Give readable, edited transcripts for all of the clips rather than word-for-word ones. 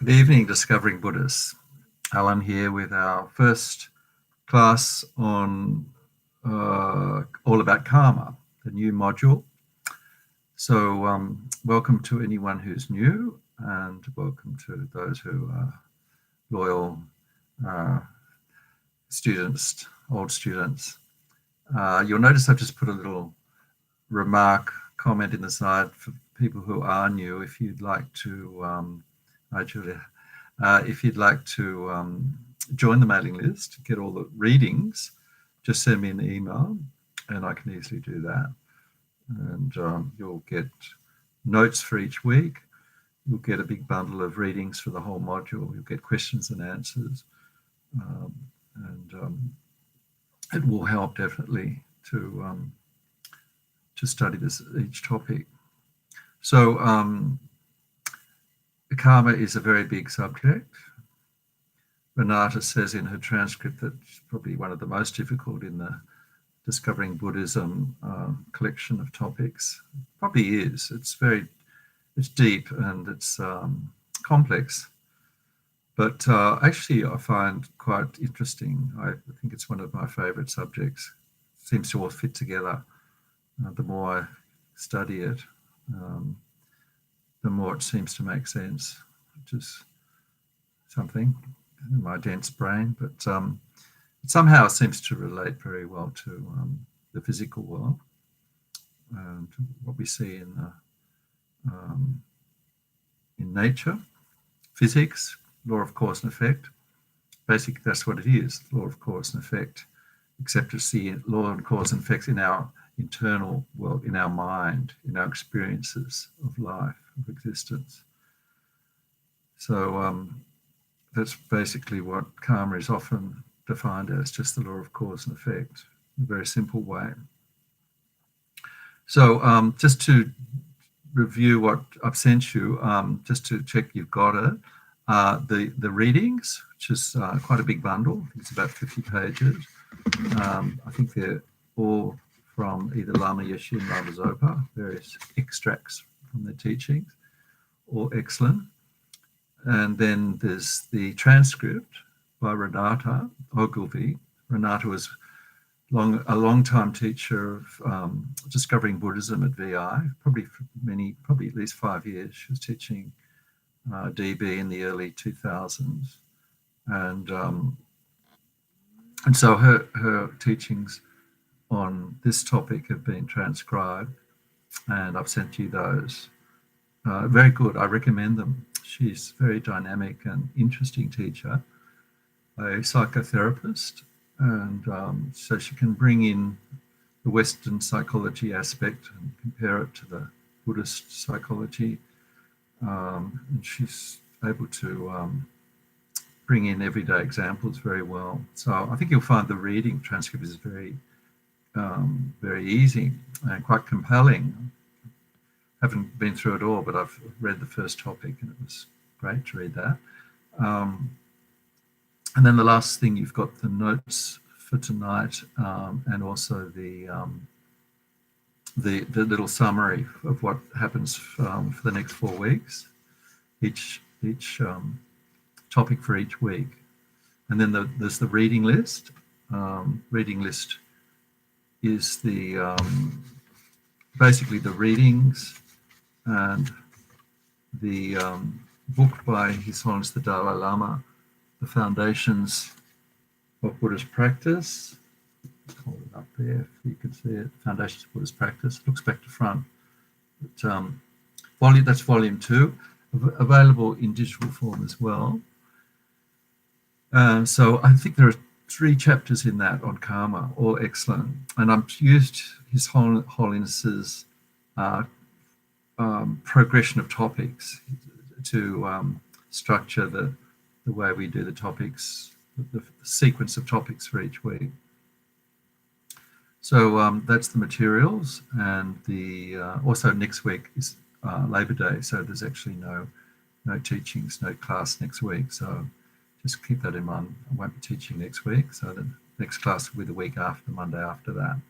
Good evening, Discovering Buddhists. Alan here with our first class on all about karma, the new module. So welcome to anyone who's new, and welcome to those who are loyal students, old students. You'll notice I've just put a little comment in the side for people who are new. If you'd like to, hi Julia, if you'd like to join the mailing list, get all the readings, just send me an email and I can easily do that. And you'll get notes for each week. You'll get a big bundle of readings for the whole module. You'll get questions and answers. It will help definitely to study each topic. So karma is a very big subject. Renata says in her transcript that it's probably one of the most difficult in the Discovering Buddhism collection of topics. It probably is. It's deep and it's complex. But actually I find quite interesting. I think it's one of my favorite subjects. It seems to all fit together. The more I study it, the more it seems to make sense, which is something in my dense brain. But it somehow seems to relate very well to the physical world, and what we see in nature, physics, law of cause and effect. Basically, that's what it is, law of cause and effect, except to see law and cause and effects in our internal world, in our mind, in our experiences of life, of existence. So that's basically what karma is often defined as, just the law of cause and effect, in a very simple way. So just to review what I've sent you, just to check you've got it, the readings, which is quite a big bundle. I think it's about 50 pages. I think they're all from either Lama Yeshe and Lama Zopa, various extracts from their teachings, all excellent. And then there's the transcript by Renata Ogilvie. Renata was a long-time teacher of Discovering Buddhism at VI, probably at least 5 years. She was teaching DB in the early 2000s. And so her teachings on this topic have been transcribed, and I've sent you those. Very good. I recommend them. She's a very dynamic and interesting teacher, a psychotherapist, and so she can bring in the Western psychology aspect and compare it to the Buddhist psychology. And she's able to bring in everyday examples very well. So I think you'll find the reading transcript is very easy and quite compelling. Haven't been through it all, but I've read the first topic and it was great to read that. And then the last thing, you've got the notes for tonight, and also the little summary of what happens for the next 4 weeks, each topic for each week. And then there's the reading list. Reading list is basically the readings and the book by His Holiness the Dalai Lama, The Foundations of Buddhist Practice. I'll hold it up there if you can see it. Foundations of Buddhist Practice. It looks back to front. But, that's volume 2, available in digital form as well. So I think there are 3 chapters in that on karma, all excellent. And I've used His Holiness's progression of topics to structure the way we do the topics, the sequence of topics for each week. So that's the materials, and also next week is Labor Day, so there's actually no teachings, no class next week. So just keep that in mind. I won't be teaching next week, so the next class will be the week after, Monday after that.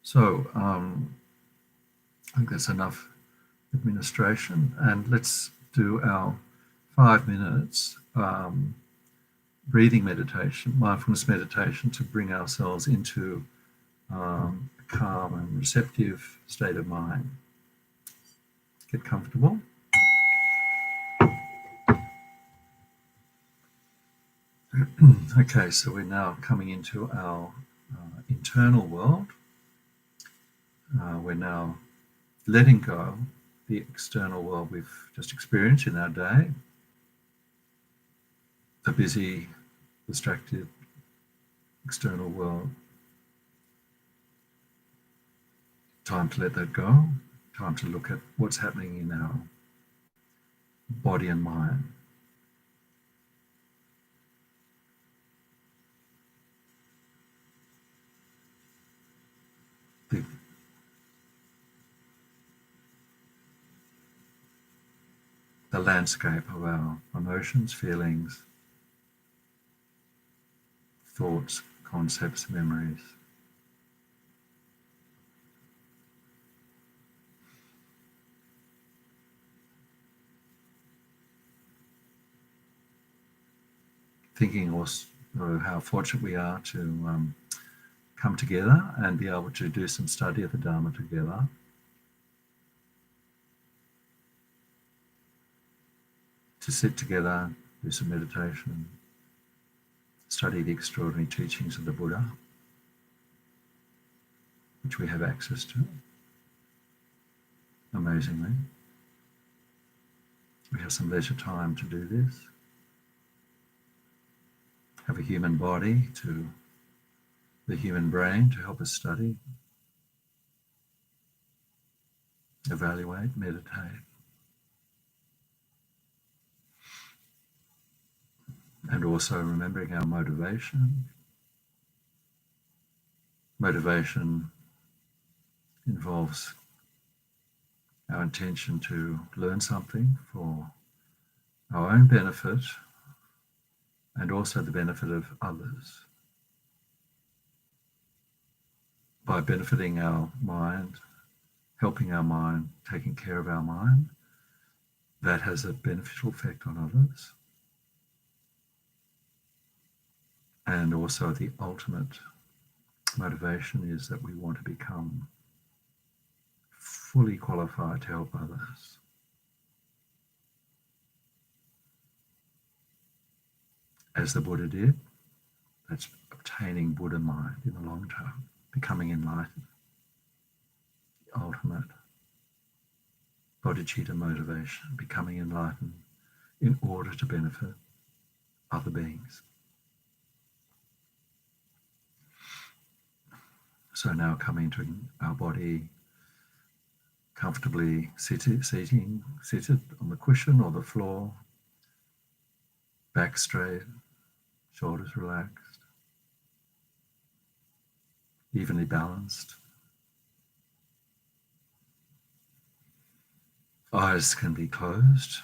So I think that's enough administration, and let's do our 5 minutes breathing meditation, mindfulness meditation, to bring ourselves into a calm and receptive state of mind. Get comfortable. Okay, so we're now coming into our internal world. We're now letting go the external world we've just experienced in our day, the busy, distracted external world. Time to let that go. Time to look at what's happening in our body and mind. The landscape of our emotions, feelings, thoughts, concepts, memories. Thinking also how fortunate we are to come together and be able to do some study of the Dharma together. To sit together, do some meditation, study the extraordinary teachings of the Buddha, which we have access to, amazingly. We have some leisure time to do this. Have a human body, the human brain to help us study, evaluate, meditate. And also remembering our motivation. Motivation involves our intention to learn something for our own benefit and also the benefit of others. By benefiting our mind, helping our mind, taking care of our mind, that has a beneficial effect on others. And also the ultimate motivation is that we want to become fully qualified to help others. As the Buddha did, that's obtaining Buddha mind in the long term, becoming enlightened. The ultimate bodhicitta motivation, becoming enlightened in order to benefit other beings. So now coming to our body, comfortably seated on the cushion or the floor, back straight, shoulders relaxed, evenly balanced. Eyes can be closed,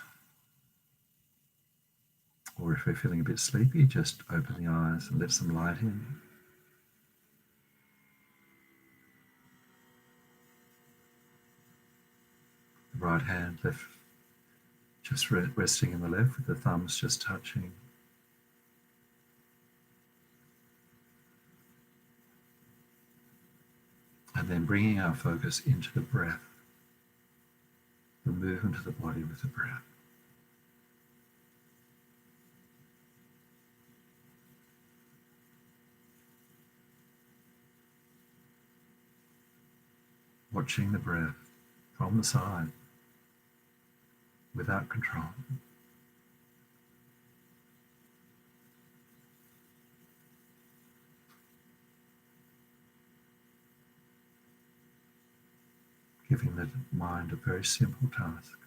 or if we're feeling a bit sleepy, just open the eyes and let some light in. The right hand, left, just resting in the left with the thumbs just touching. And then bringing our focus into the breath, the movement of the body with the breath. Watching the breath from the side without control. Giving the mind a very simple task.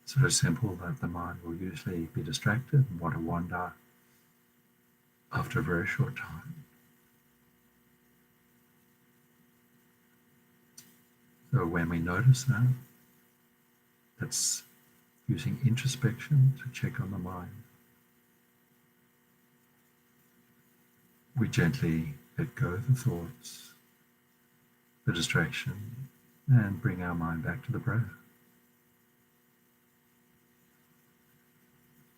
So simple that the mind will usually be distracted and want to wander after a very short time. So when we notice that, that's using introspection to check on the mind. we gently let go of the thoughts, the distraction, and bring our mind back to the breath.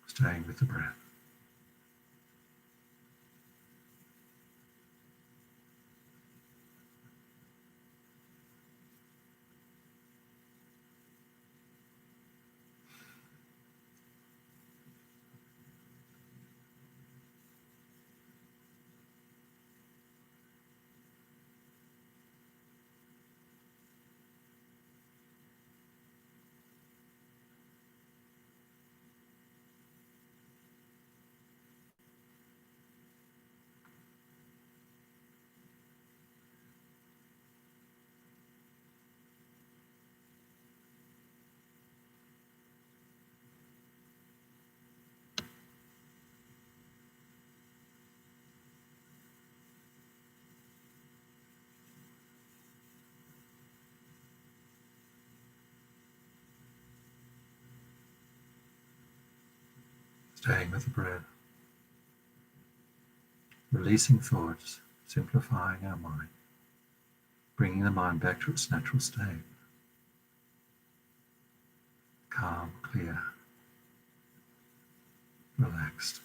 Staying with the breath. Staying with the breath. Releasing thoughts, simplifying our mind, bringing the mind back to its natural state. Calm, clear, relaxed.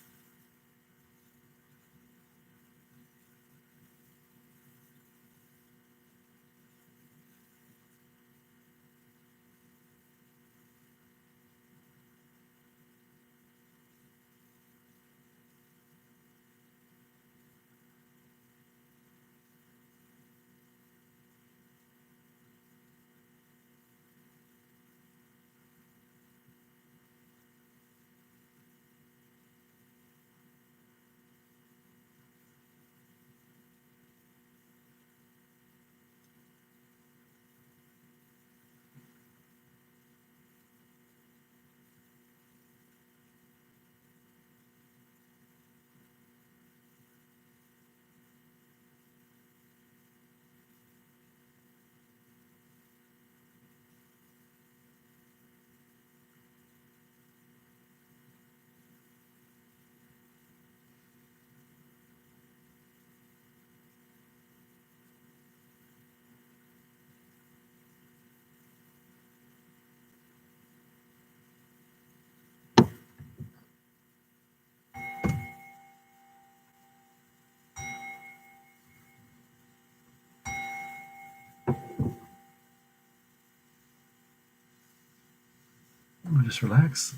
We'll just relax.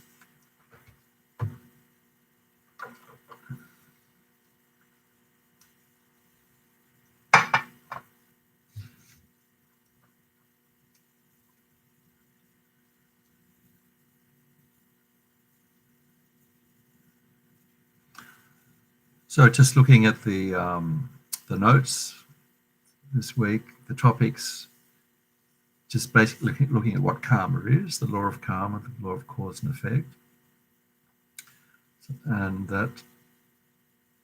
So just looking at the notes this week, the topics, just basically looking at what karma is, the law of karma, the law of cause and effect, and that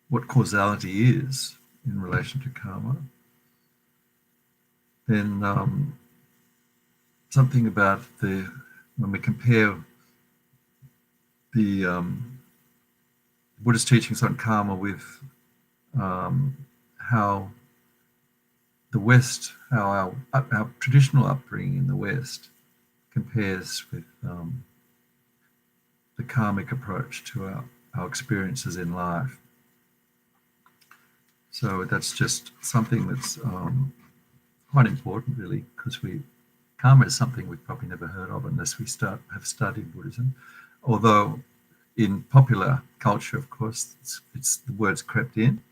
what causality is in relation to karma. Then something about when we compare the Buddhist teachings on karma with how the West, how our traditional upbringing in the West compares with the karmic approach to our experiences in life. So that's just something that's quite important, really, because karma is something we've probably never heard of unless we have studied Buddhism. Although in popular culture, of course, it's the words crept in.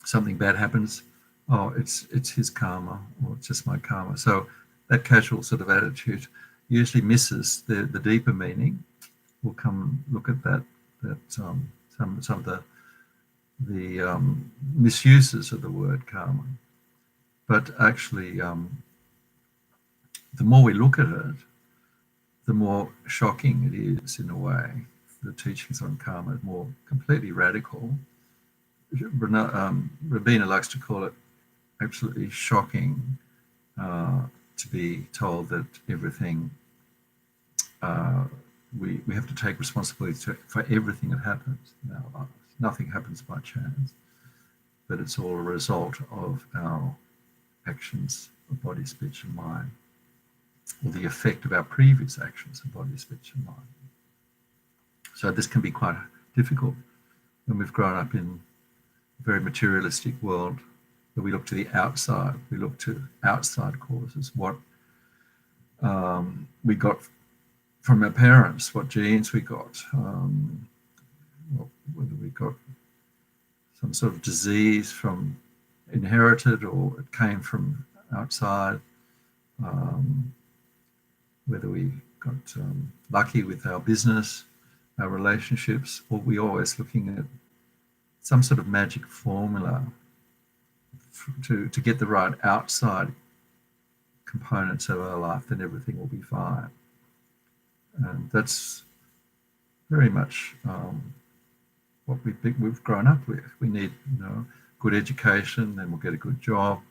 Something bad happens, oh, it's his karma, or it's just my karma. So that casual sort of attitude usually misses the deeper meaning. We'll come look at that some of the misuses of the word karma. But actually, the more we look at it, the more shocking it is in a way. The teachings on karma are more completely radical. Rabina likes to call it absolutely shocking to be told that everything, we have to take responsibility for everything that happens in our lives. Nothing happens by chance, but it's all a result of our actions of body, speech, and mind, or the effect of our previous actions of body, speech, and mind. So this can be quite difficult when we've grown up in a very materialistic world, where we look to the outside, we look to outside causes, what we got from our parents, what genes we got, whether we got some sort of disease from inherited or it came from outside, whether we got lucky with our business, our relationships, or we're always looking at some sort of magic formula to get the right outside components of our life, then everything will be fine. And that's very much what we've grown up with. We need, good education, then we'll get a good job.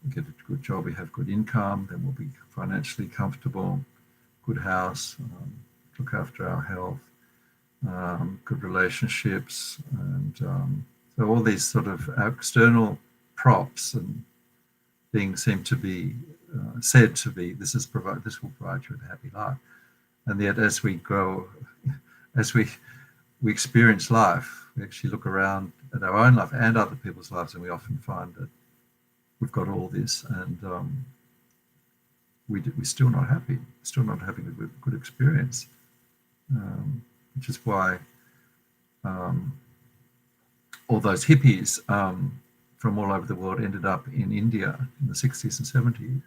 We get a good job, we have good income, then we'll be financially comfortable, good house, look after our health, good relationships, and so all these sort of external props and things seem to be said to be, this will provide you with a happy life. And yet as we grow, as we experience life, we actually look around at our own life and other people's lives, and we often find that we've got all this, and we're still not happy, having a good experience, which is why all those hippies from all over the world ended up in India in the 60s and 70s,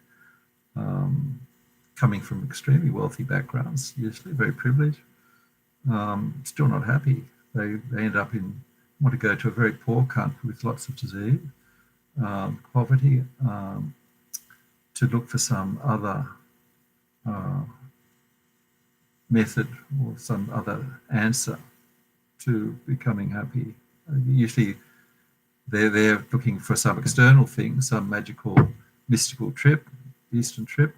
coming from extremely wealthy backgrounds, usually very privileged, still not happy. They end up want to go to a very poor country with lots of disease, poverty, to look for some other method or some other answer to becoming happy. Usually they're looking for some external thing, some magical, mystical trip, Eastern trip.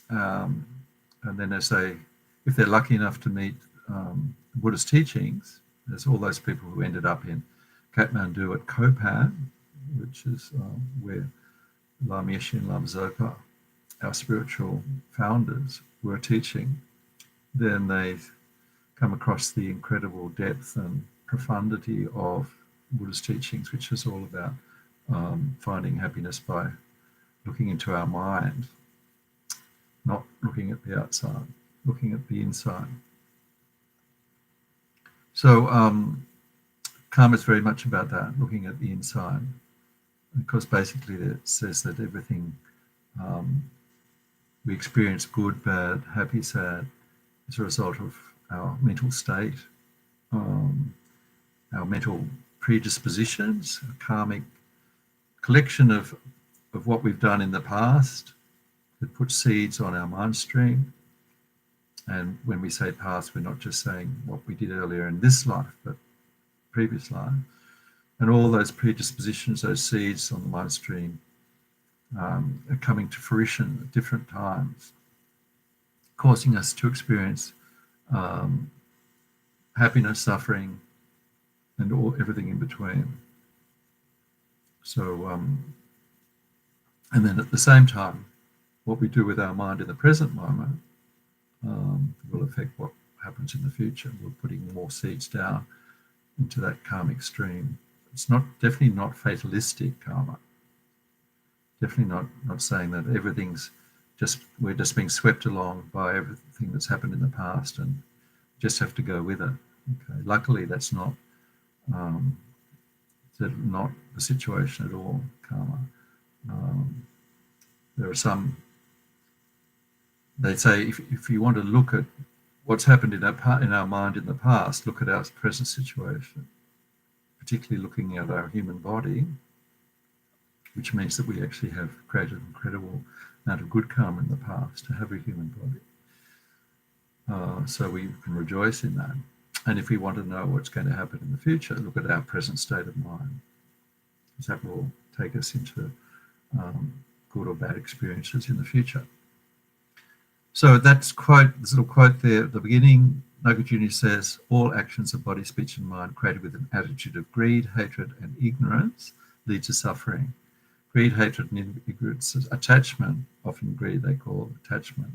And then if they're lucky enough to meet Buddhist teachings, there's all those people who ended up in Kathmandu at Kopan, which is where Lama Yeshe and Lama Zopa, our spiritual founders, were teaching. Then they come across the incredible depth and profundity of Buddhist teachings, which is all about finding happiness by looking into our mind, not looking at the outside, looking at the inside. So karma is very much about that, looking at the inside, because basically it says that everything we experience, good, bad, happy, sad, is a result of our mental state, our mental predispositions, a karmic collection of what we've done in the past that puts seeds on our mind stream. And when we say past, we're not just saying what we did earlier in this life, but previous life. And all those predispositions, those seeds on the mind stream, are coming to fruition at different times, causing us to experience happiness, suffering, and everything in between. So, and then at the same time, what we do with our mind in the present moment will affect what happens in the future. We're putting more seeds down into that karmic stream. It's definitely not fatalistic karma. Definitely not saying that we're just being swept along by everything that's happened in the past and just have to go with it. Okay. Luckily, that's not the situation at all, karma. There are some, they say if you want to look at what's happened in our mind in the past, look at our present situation, particularly looking at our human body, which means that we actually have created an incredible amount of good karma in the past to have a human body. So we can rejoice in that. And if we want to know what's going to happen in the future, look at our present state of mind, because that will take us into good or bad experiences in the future. So this little quote there at the beginning Nagarjuna says, all actions of body, speech, and mind created with an attitude of greed, hatred, and ignorance lead to suffering. Greed, hatred, and ignorance, attachment, often greed they call attachment.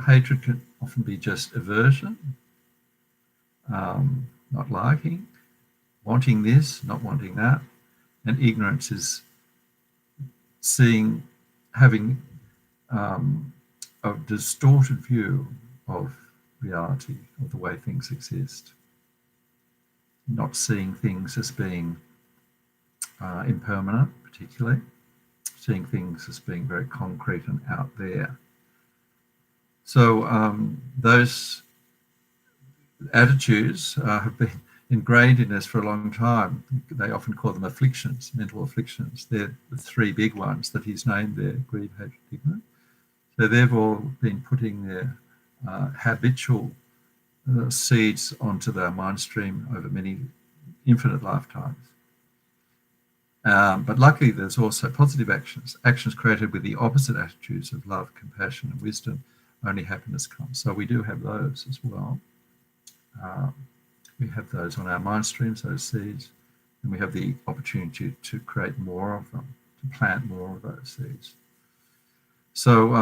Hatred can often be just aversion, not liking, wanting this, not wanting that. And ignorance is having a distorted view of reality, of the way things exist. Not seeing things as being impermanent, particularly. Seeing things as being very concrete and out there. So those attitudes have been ingrained in us for a long time. They often call them afflictions, mental afflictions. They're the three big ones that he's named there: greed, hatred, ignorance. So they've all been putting their habitual seeds onto their mind stream over many infinite lifetimes. But luckily, there's also positive actions created with the opposite attitudes of love, compassion, and wisdom. Only happiness comes. So we do have those as well. We have those on our mind streams, those seeds, and we have the opportunity to create more of them, to plant more of those seeds. So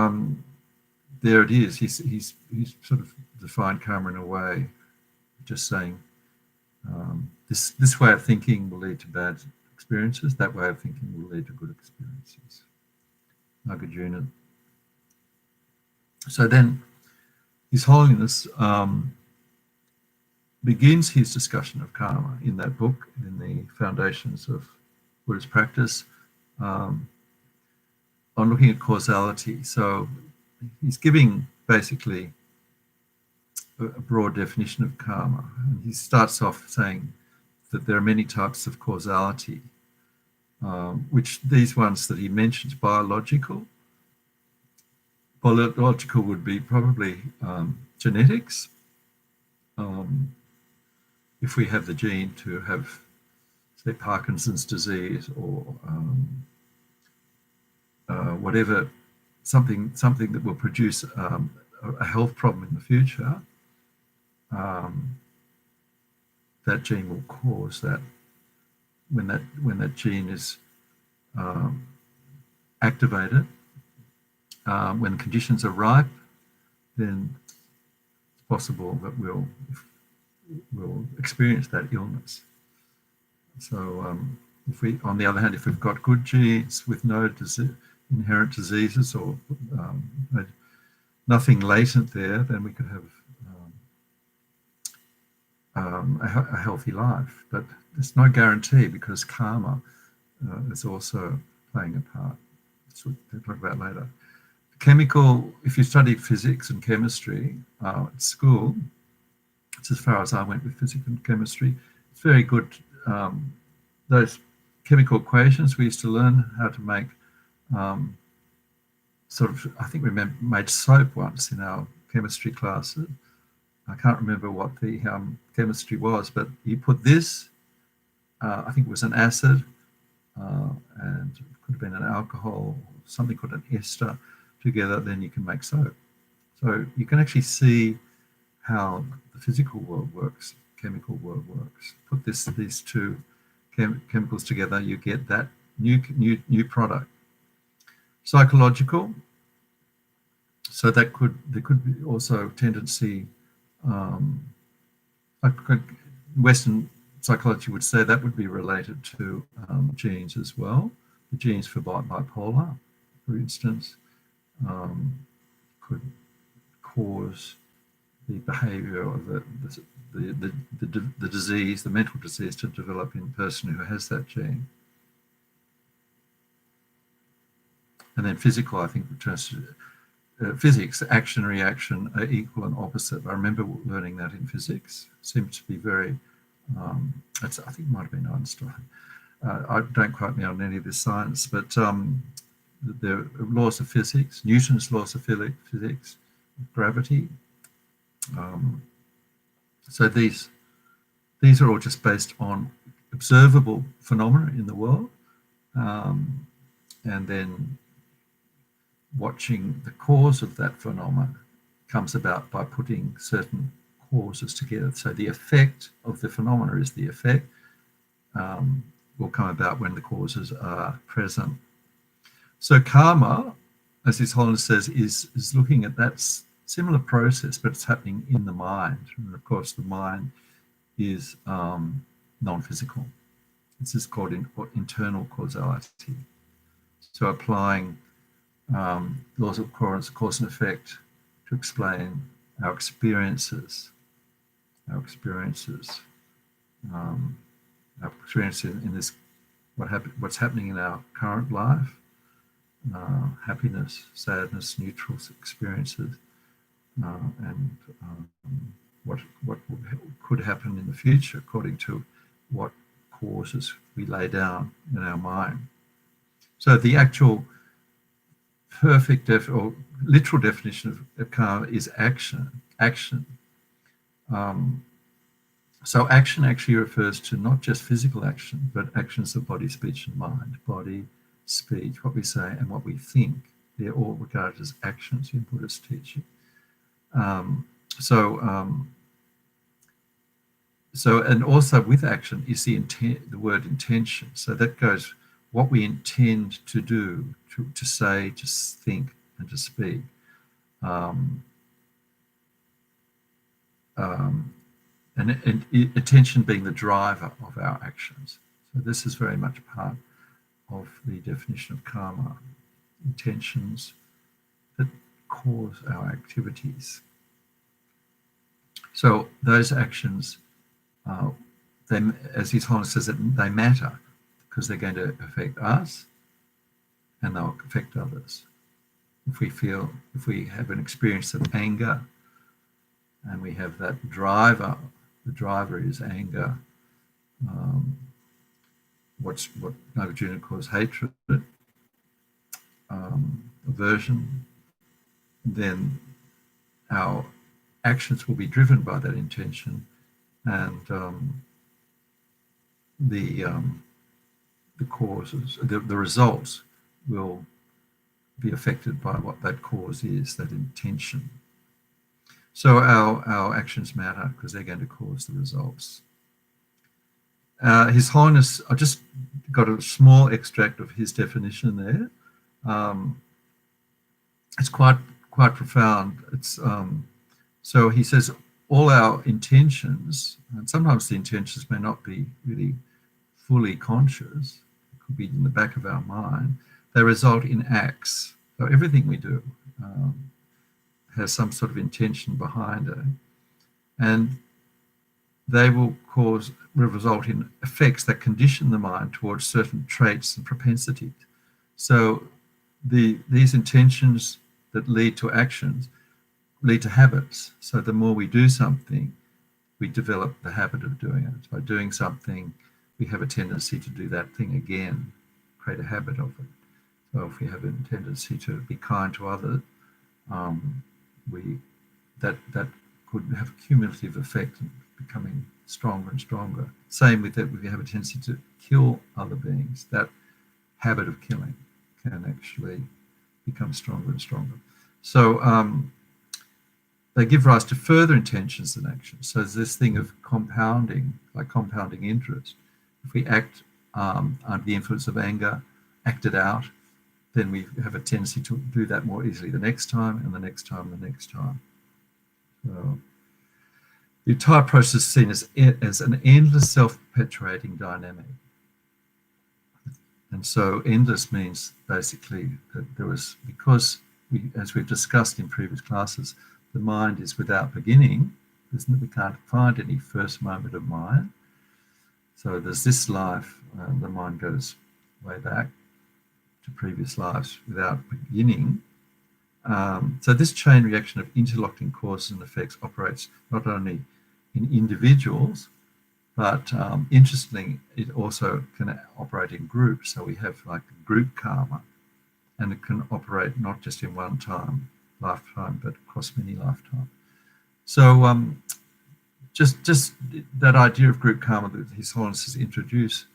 there it is. He's sort of defined karma in a way, just saying this way of thinking will lead to bad experiences. That way of thinking will lead to good experiences. Nagarjuna. So then, His Holiness begins his discussion of karma in that book, in the Foundations of Buddhist Practice, on looking at causality. So he's giving basically a broad definition of karma. And he starts off saying that there are many types of causality, which these ones that he mentions, biological would be probably genetics. If we have the gene to have, say, Parkinson's disease or whatever, something that will produce a health problem in the future, that gene will cause that. When that gene is activated, when conditions are ripe, then it's possible that we'll experience that illness. So if we, on the other hand, if we've got good genes with no inherent diseases or nothing latent there, then we could have a healthy life. But there's no guarantee, because karma is also playing a part. That's what we'll talk about later. Chemical, if you study physics and chemistry at school, it's as far as I went with physics and chemistry, it's very good. Those chemical equations, we used to learn how to make I think we made soap once in our chemistry classes. I can't remember what the chemistry was, but you put this, I think it was an acid, and it could have been an alcohol, something called an ester, together, then you can make soap. So you can actually see how the physical world works, chemical world works. Put these two chemicals together, you get that new product. Psychological. So there could be also tendency. Western psychology would say that would be related to genes as well. The genes for bipolar, for instance, could cause the behaviour of the disease, the mental disease, to develop in a person who has that gene. And then physical, I think, returns to physics. Action and reaction are equal and opposite. I remember learning that in physics. It seemed to be very, I think it might have been Einstein. I don't quote me on any of this science, but the laws of physics, Newton's laws of physics, gravity. So these are all just based on observable phenomena in the world, and then watching the cause of that phenomena comes about by putting certain causes together. So the effect of the phenomena is the effect will come about when the causes are present. So karma, as His Holiness says, is looking at that similar process, but it's happening in the mind. And of course, the mind is non-physical. This is called internal causality. So applying laws of cause and effect to explain our experiences in this, what's happening in our current life, happiness, sadness, neutral experiences, and what could happen in the future according to what causes we lay down in our mind. So the actual perfect or literal definition of karma is action. So action actually refers to not just physical action, but actions of body, speech, and mind. Body, speech, what we say, and what we think. They're all regarded as actions in Buddhist teaching. And also with action is the word intention. So that goes what we intend to do, to say, to think, and to speak. And attention being the driver of our actions. So this is very much part of the definition of karma, intentions that cause our activities. So those actions, as His Holiness says, they matter because they're going to affect us and they'll affect others. If we have an experience of anger and we have that driver, the driver is anger, what Nagarjuna calls hatred, aversion, then our actions will be driven by that intention, and the causes, the results will be affected by what that cause is, that intention. So our actions matter because they're going to cause the results. His Holiness, I just got a small extract of his definition there. It's quite profound. It's so he says all our intentions, and sometimes the intentions may not be really fully conscious, it could be in the back of our mind, they result in acts. So everything we do has some sort of intention behind it, and they will result in effects that condition the mind towards certain traits and propensities. So these intentions that lead to actions lead to habits. So the more we do something, we develop the habit of doing it. By doing something, we have a tendency to do that thing again, create a habit of it. So if we have a tendency to be kind to others, that could have a cumulative effect in becoming stronger and stronger. Same with that, if we have a tendency to kill other beings, that habit of killing can actually become stronger and stronger. So they give rise to further intentions and actions. So there's this thing of compounding, like compounding interest. If we act under the influence of anger, act it out, then we have a tendency to do that more easily the next time and the next time and the next time. So the entire process is seen as an endless self-perpetuating dynamic. And so endless means basically that because as we've discussed in previous classes, the mind is without beginning. We can't find any first moment of mind. So there's this life, the mind goes way back to previous lives without beginning. So this chain reaction of interlocking causes and effects operates not only in individuals, but interestingly, it also can operate in groups. So we have like group karma, and it can operate not just in one lifetime, but across many lifetimes. So just that idea of group karma that His Holiness has introduced,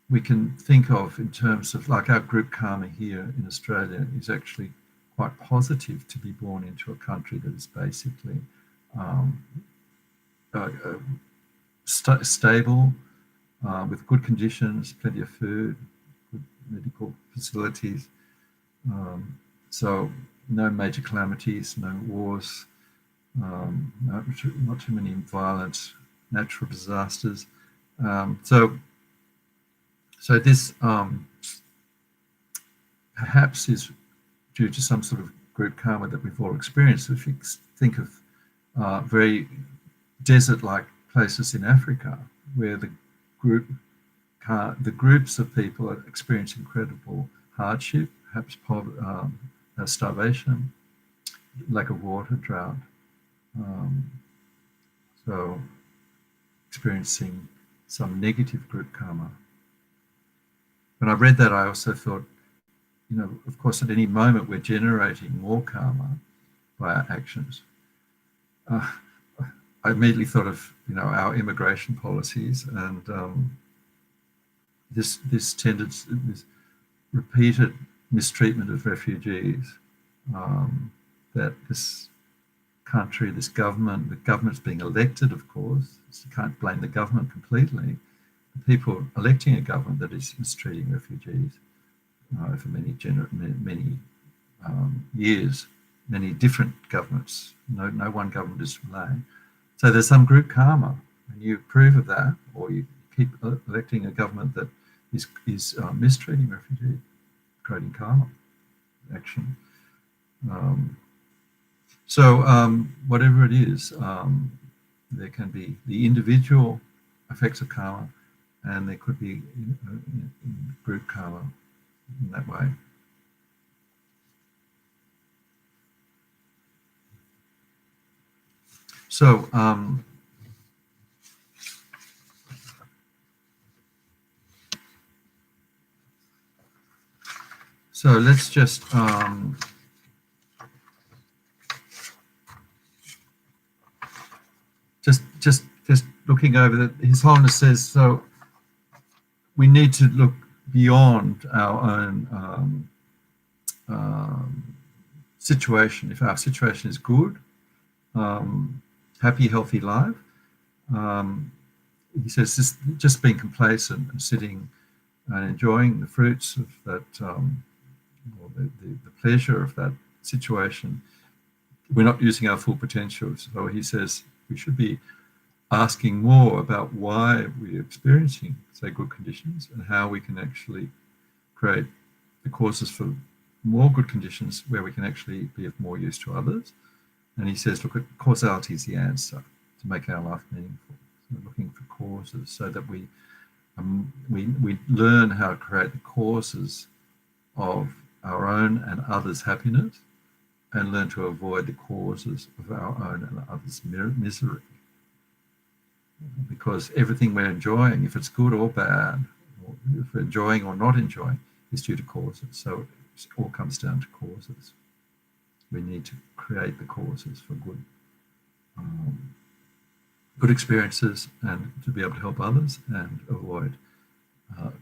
we can think of in terms of like our group karma here in Australia is actually quite positive to be born into a country that is basically stable, with good conditions, plenty of food, good medical facilities. So no major calamities, no wars, not too many violent natural disasters. So this perhaps is due to some sort of group karma that we've all experienced. If you think of very desert-like places in Africa, where the groups of people experience incredible hardship, perhaps starvation, lack of water, drought. So experiencing some negative group karma. When I read that, I also thought, of course, at any moment we're generating more karma by our actions. I immediately thought of, our immigration policies and this repeated mistreatment of refugees, that this country, the government's being elected, of course, so you can't blame the government completely. The people electing a government that is mistreating refugees for many years, many different governments. No one government is to blame. So there's some group karma, and you approve of that, or you keep electing a government that is mistreating refugees, creating karma action. So whatever it is, there can be the individual effects of karma, and there could be group karma in that way. So let's just looking over that. His Holiness says, so we need to look beyond our own situation. If our situation is good, happy, healthy life, he says just being complacent and sitting and enjoying the fruits of that, or the pleasure of that situation, we're not using our full potential. So he says we should be asking more about why we're experiencing, say, good conditions, and how we can actually create the causes for more good conditions where we can actually be of more use to others. And he says, look, causality is the answer to make our life meaningful. So we're looking for causes so that we learn how to create the causes of our own and others' happiness, and learn to avoid the causes of our own and others' misery. Because everything we're enjoying, if it's good or bad, or if we're enjoying or not enjoying, is due to causes. So it all comes down to causes. We need to create the causes for good experiences, and to be able to help others, and avoid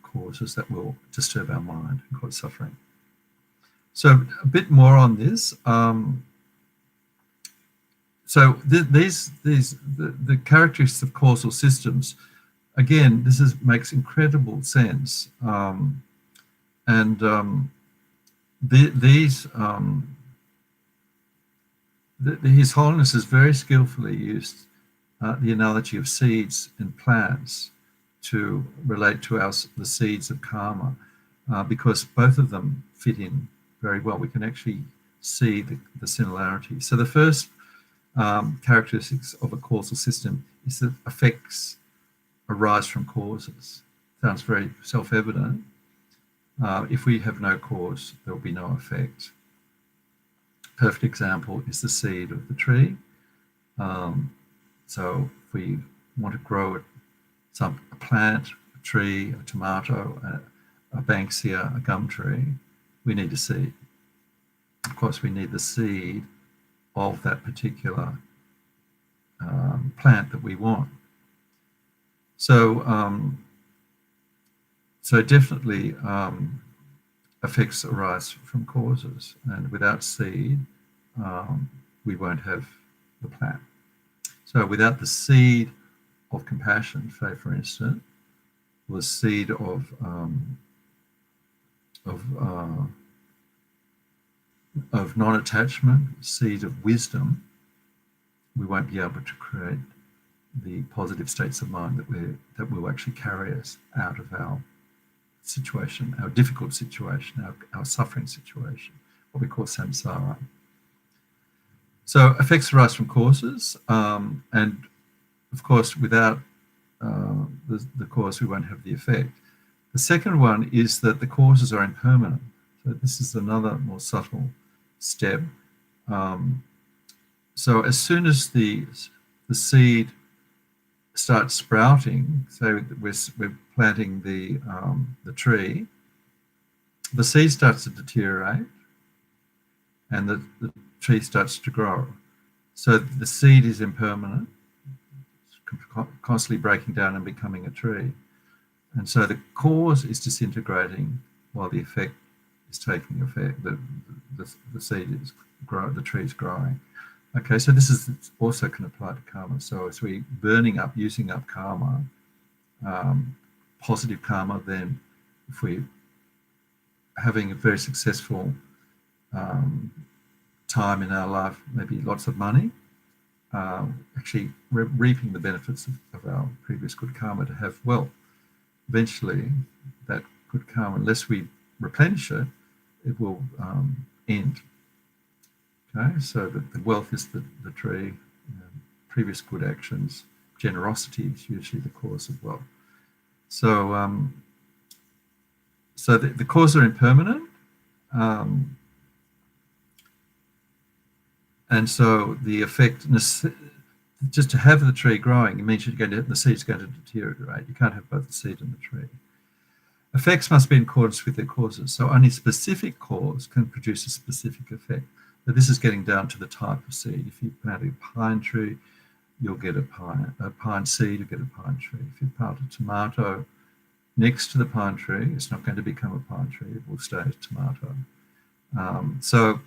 causes that will disturb our mind and cause suffering. So a bit more on this. So the characteristics of causal systems, again, makes incredible sense, His Holiness has very skillfully used the analogy of seeds and plants to relate to the seeds of karma, because both of them fit in very well. We can actually see the similarity. So the first characteristics of a causal system is that effects arise from causes. Sounds very self-evident. If we have no cause, there will be no effect. Perfect example is the seed of the tree. So if we want to grow a plant, a tree, a tomato, a banksia, a gum tree, we need a seed. Of course, we need the seed of that particular plant that we want. So definitely effects arise from causes, and without seed, we won't have the plant. So without the seed of compassion, say for instance, the seed of non-attachment, seed of wisdom, we won't be able to create the positive states of mind that will actually carry us out of our situation, our difficult situation, our suffering situation, what we call samsara. So effects arise from causes, and of course, without the cause, we won't have the effect. The second one is that the causes are impermanent. So this is another more subtle step. So as soon as the seed starts sprouting, so we're planting the tree, the seed starts to deteriorate, and the tree starts to grow. So the seed is impermanent, constantly breaking down and becoming a tree. And so the cause is disintegrating while the effect is taking effect. The seed is growing, the tree is growing. Okay, so this is also can apply to karma. So as we burning up, using up karma, positive karma, then if we having a very successful time in our life, maybe lots of money, actually reaping the benefits of our previous good karma to have wealth. Eventually, that good karma, unless we replenish it, it will end. Okay, so the wealth is the tree. Previous good actions, generosity is usually the cause of wealth. So, so the cause are impermanent, and so the effect, just to have the tree growing, it means the seed's going to deteriorate. You can't have both the seed and the tree. Effects must be in accordance with their causes. So only specific cause can produce a specific effect. But this is getting down to the type of seed. If you plant a pine tree, you'll get a pine seed, you'll get a pine tree. If you plant a tomato next to the pine tree, it's not going to become a pine tree, it will stay a tomato. So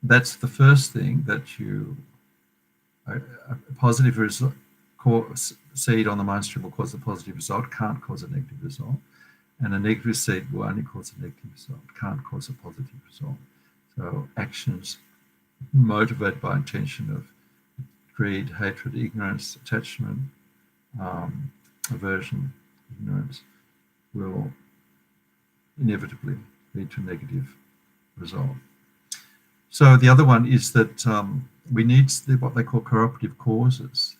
that's the first thing, that a positive seed on the mind stream will cause a positive result, can't cause a negative result. And a negative seed will only cause a negative result, can't cause a positive result. So actions motivated by intention of greed, hatred, ignorance, attachment, aversion, ignorance, will inevitably lead to a negative result. So the other one is that we need what they call cooperative causes.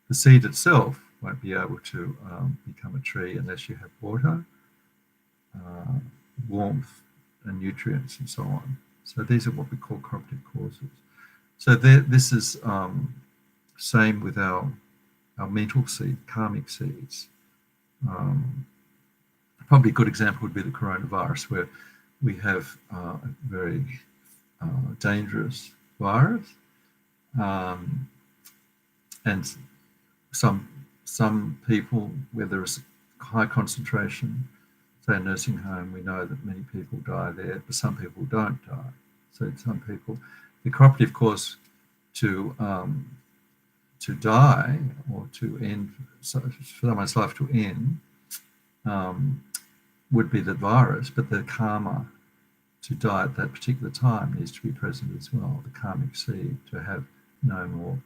The seed itself won't be able to become a tree unless you have water, warmth, and nutrients, and so on. So these are what we call cooperative causes. So this is same with our mental seed, karmic seeds. Probably a good example would be the coronavirus, where we have a very dangerous virus, and some people where there is high concentration, say a nursing home, we know that many people die there, but some people don't die. So some people, the cooperative cause to die or to end, for someone's life to end, would be the virus, but the karma to die at that particular time needs to be present as well. The karmic seed to have no more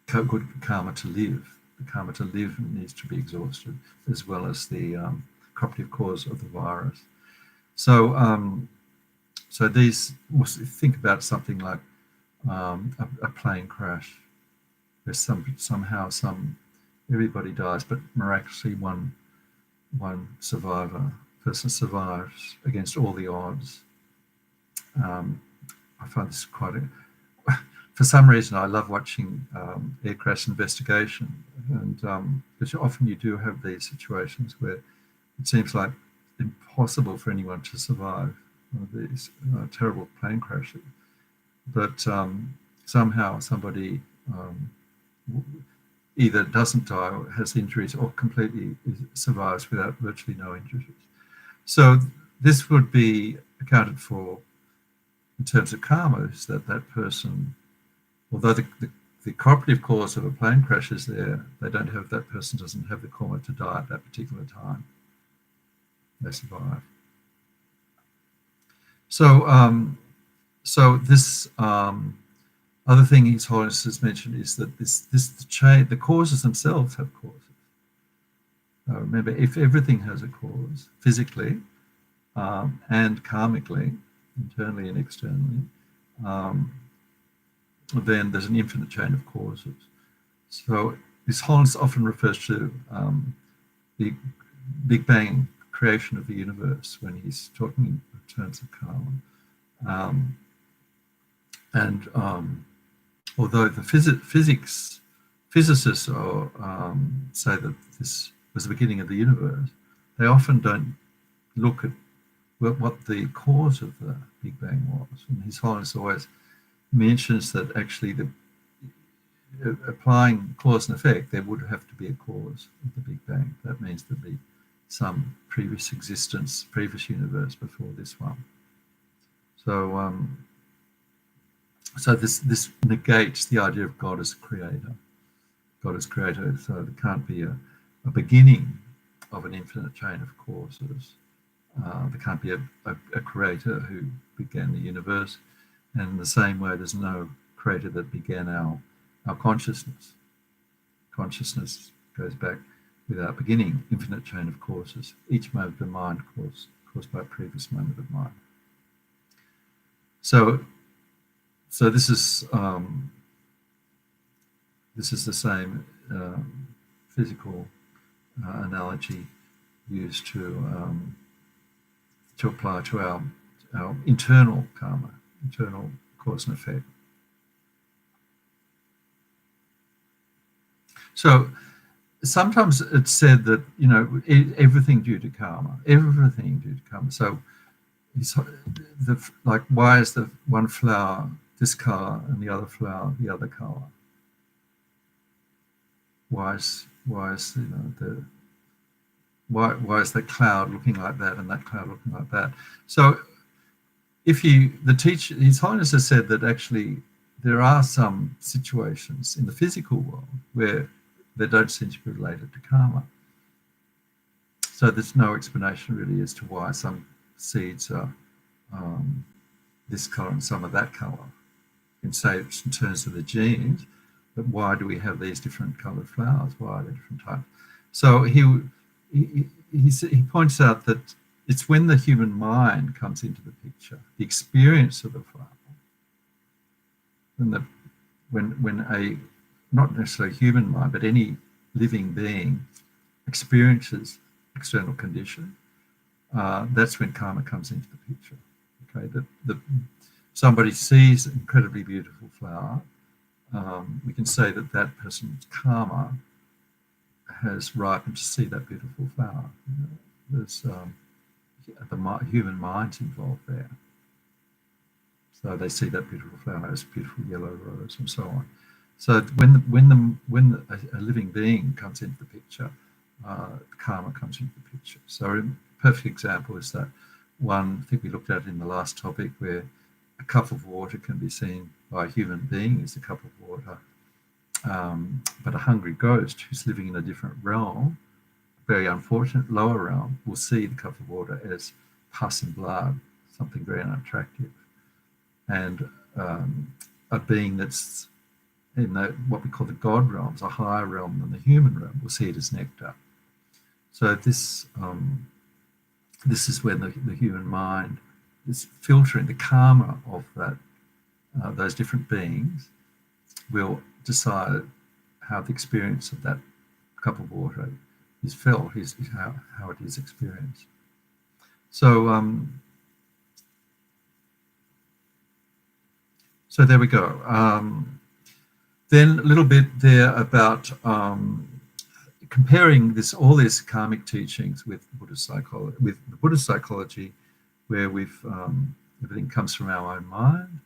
good karma to live. The karma to live needs to be exhausted, as well as the cooperative cause of the virus. So, so these, think about something like a plane crash. There's somehow everybody dies, but miraculously one person survives against all the odds. I find this quite for some reason I love watching air crash investigation, and because often you do have these situations where it seems like impossible for anyone to survive one of these terrible plane crashes, but somehow somebody either doesn't die or has injuries or completely survives without virtually no injuries. So this would be accounted for in terms of karma, is that that person, although the cooperative cause of a plane crash is there, that person doesn't have the karma to die at that particular time. They survive. So this other thing His Holiness has mentioned is that the causes themselves have causes. Remember, if everything has a cause, physically and karmically, internally and externally, then there's an infinite chain of causes. So His Holiness often refers to the Big Bang creation of the universe when he's talking in terms of karma. Although the physicists say that this was the beginning of the universe, they often don't look at what the cause of the Big Bang was. And His Holiness always mentions that actually applying cause and effect, there would have to be a cause of the Big Bang. That means there'd be some previous existence, previous universe before this one. So this negates the idea of God as a creator. God as creator, so there can't be a beginning of an infinite chain of causes. There can't be a creator who began the universe, and in the same way, there's no creator that began our consciousness. Consciousness goes back without beginning, infinite chain of causes. Each moment of mind caused by a previous moment of mind. So this is the same physical analogy used to apply to our internal karma, internal cause and effect. So sometimes it's said that, everything due to karma, everything due to karma. So why is the one flower this color and the other flower the other color? Why is that cloud looking like that and that cloud looking like that? So His Holiness has said that actually there are some situations in the physical world where they don't seem to be related to karma. So there's no explanation really as to why some seeds are this color and some are that color. You can say it's in terms of the genes, but why do we have these different colored flowers? Why are they different types? So he points out that it's when the human mind comes into the picture, the experience of the flower, when a not necessarily human mind, but any living being experiences external condition, that's when karma comes into the picture. Okay, somebody sees an incredibly beautiful flower, we can say that person's karma has ripened to see that beautiful flower. There's the human mind's involved there. So they see that beautiful flower as beautiful yellow rose and so on. So when a living being comes into the picture, karma comes into the picture. So a perfect example is that one I think we looked at in the last topic, where a cup of water can be seen by a human being as a cup of water, but a hungry ghost who's living in a different realm, a very unfortunate lower realm, will see the cup of water as pus and blood, something very unattractive. And a being that's in what we call the God realms, a higher realm than the human realm, will see it as nectar. So this is when the human mind is filtering the karma of those different beings, will decide how the experience of that cup of water is felt, is how it is experienced. So so there we go. Then a little bit there about comparing all these karmic teachings with Buddhist psychology, where everything comes from our own mind.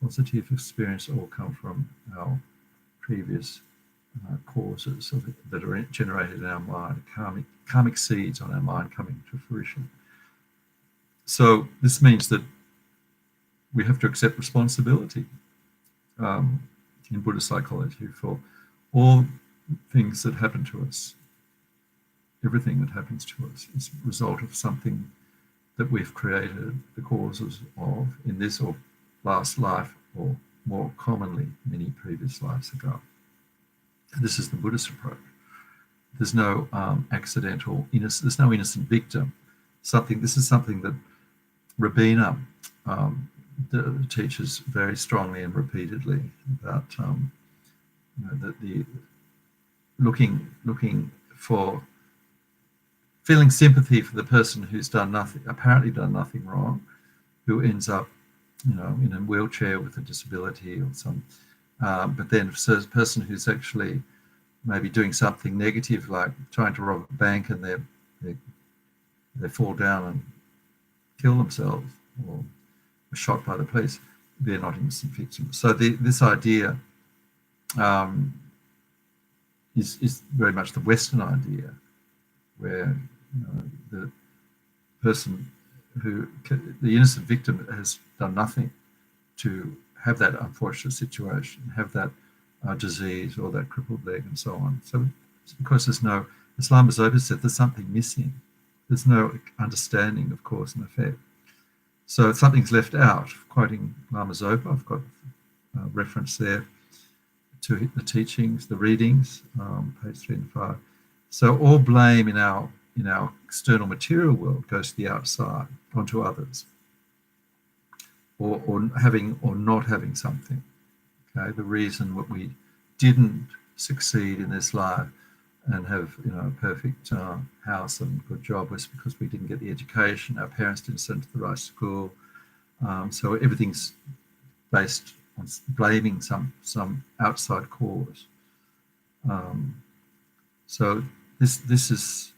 Positive experience all come from our previous causes that are generated in our mind, karmic seeds on our mind coming to fruition. So this means that we have to accept responsibility in Buddhist psychology for all things that happen to us. Everything that happens to us is a result of something that we've created the causes of in this or last life, or more commonly, many previous lives ago. And this is the Buddhist approach. There's no accidental, there's no innocent victim. This is something that Rabina teaches very strongly and repeatedly about the looking for, feeling sympathy for the person who's apparently done nothing wrong, who ends up, in a wheelchair with a disability or but then for a person who's actually maybe doing something negative, like trying to rob a bank, and they fall down and kill themselves, or are shot by the police, they're not innocent victims. So this idea is very much the Western idea, where the person the innocent victim has done nothing to have that unfortunate situation, have that disease or that crippled leg and so on. So it's because there's no, as Lama Zopa said, there's something missing. There's no understanding of cause and effect. So something's left out. Quoting Lama Zopa, I've got a reference there to the teachings, the readings, page 3 and 5. So all blame in our external material world goes to the outside, onto others, or having or not having something. Okay, the reason that we didn't succeed in this life and have a perfect house and good job was because we didn't get the education. Our parents didn't send to the right school. So everything's based on blaming some outside cause. So this is,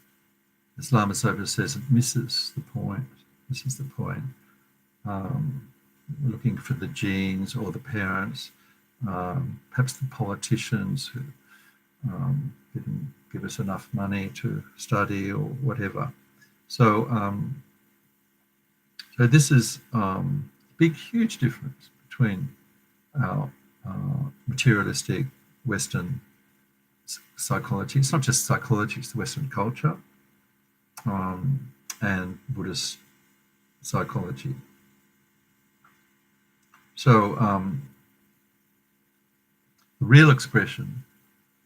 as Lama Zopa says, it misses the point. This is the point. We're looking for the genes or the parents, perhaps the politicians who didn't give us enough money to study or whatever. So, so this is huge difference between our materialistic Western psychology. It's not just psychology, it's the Western culture, and Buddhist psychology. So the real expression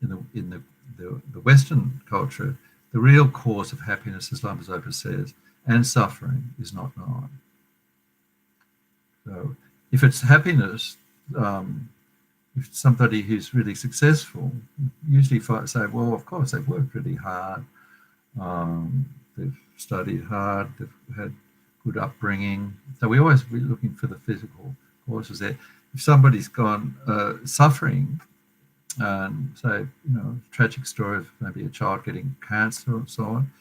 in the Western culture, the real cause of happiness, as Lama Zopa says, and suffering is not known. So if it's happiness, if somebody who's really successful, usually say, well, of course, they've worked really hard, they've studied hard, they've had good upbringing. So we're looking for the physical causes there. If somebody's gone suffering, and say, tragic story of maybe a child getting cancer or so on,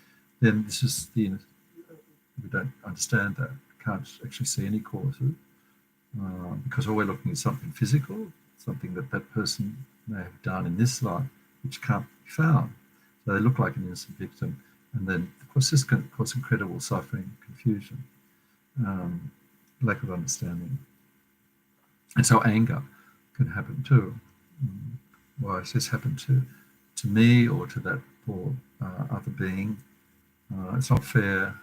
then this is we don't understand that. We can't actually see any causes because all we're looking at is something physical, something that person may have done in this life, which can't be found. So they look like an innocent victim, and then of course this can cause incredible suffering, confusion, lack of understanding, and so anger can happen too. Why has this happened to me or to that poor other being? It's not fair.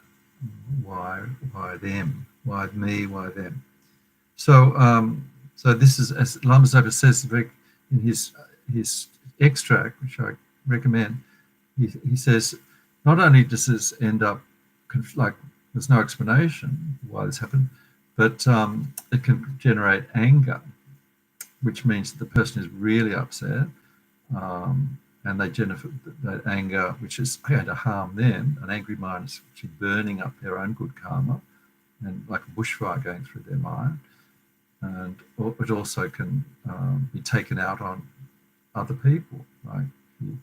Why them? Why me? Why them? So so this is, as Lama Zopa says in his extract, which I recommend. He says, not only does this end up like there's no explanation why this happened, but it can generate anger, which means that the person is really upset, and they generate that anger, which is going to harm them. An angry mind is actually burning up their own good karma, and like a bushfire going through their mind. And it also can be taken out on other people, like you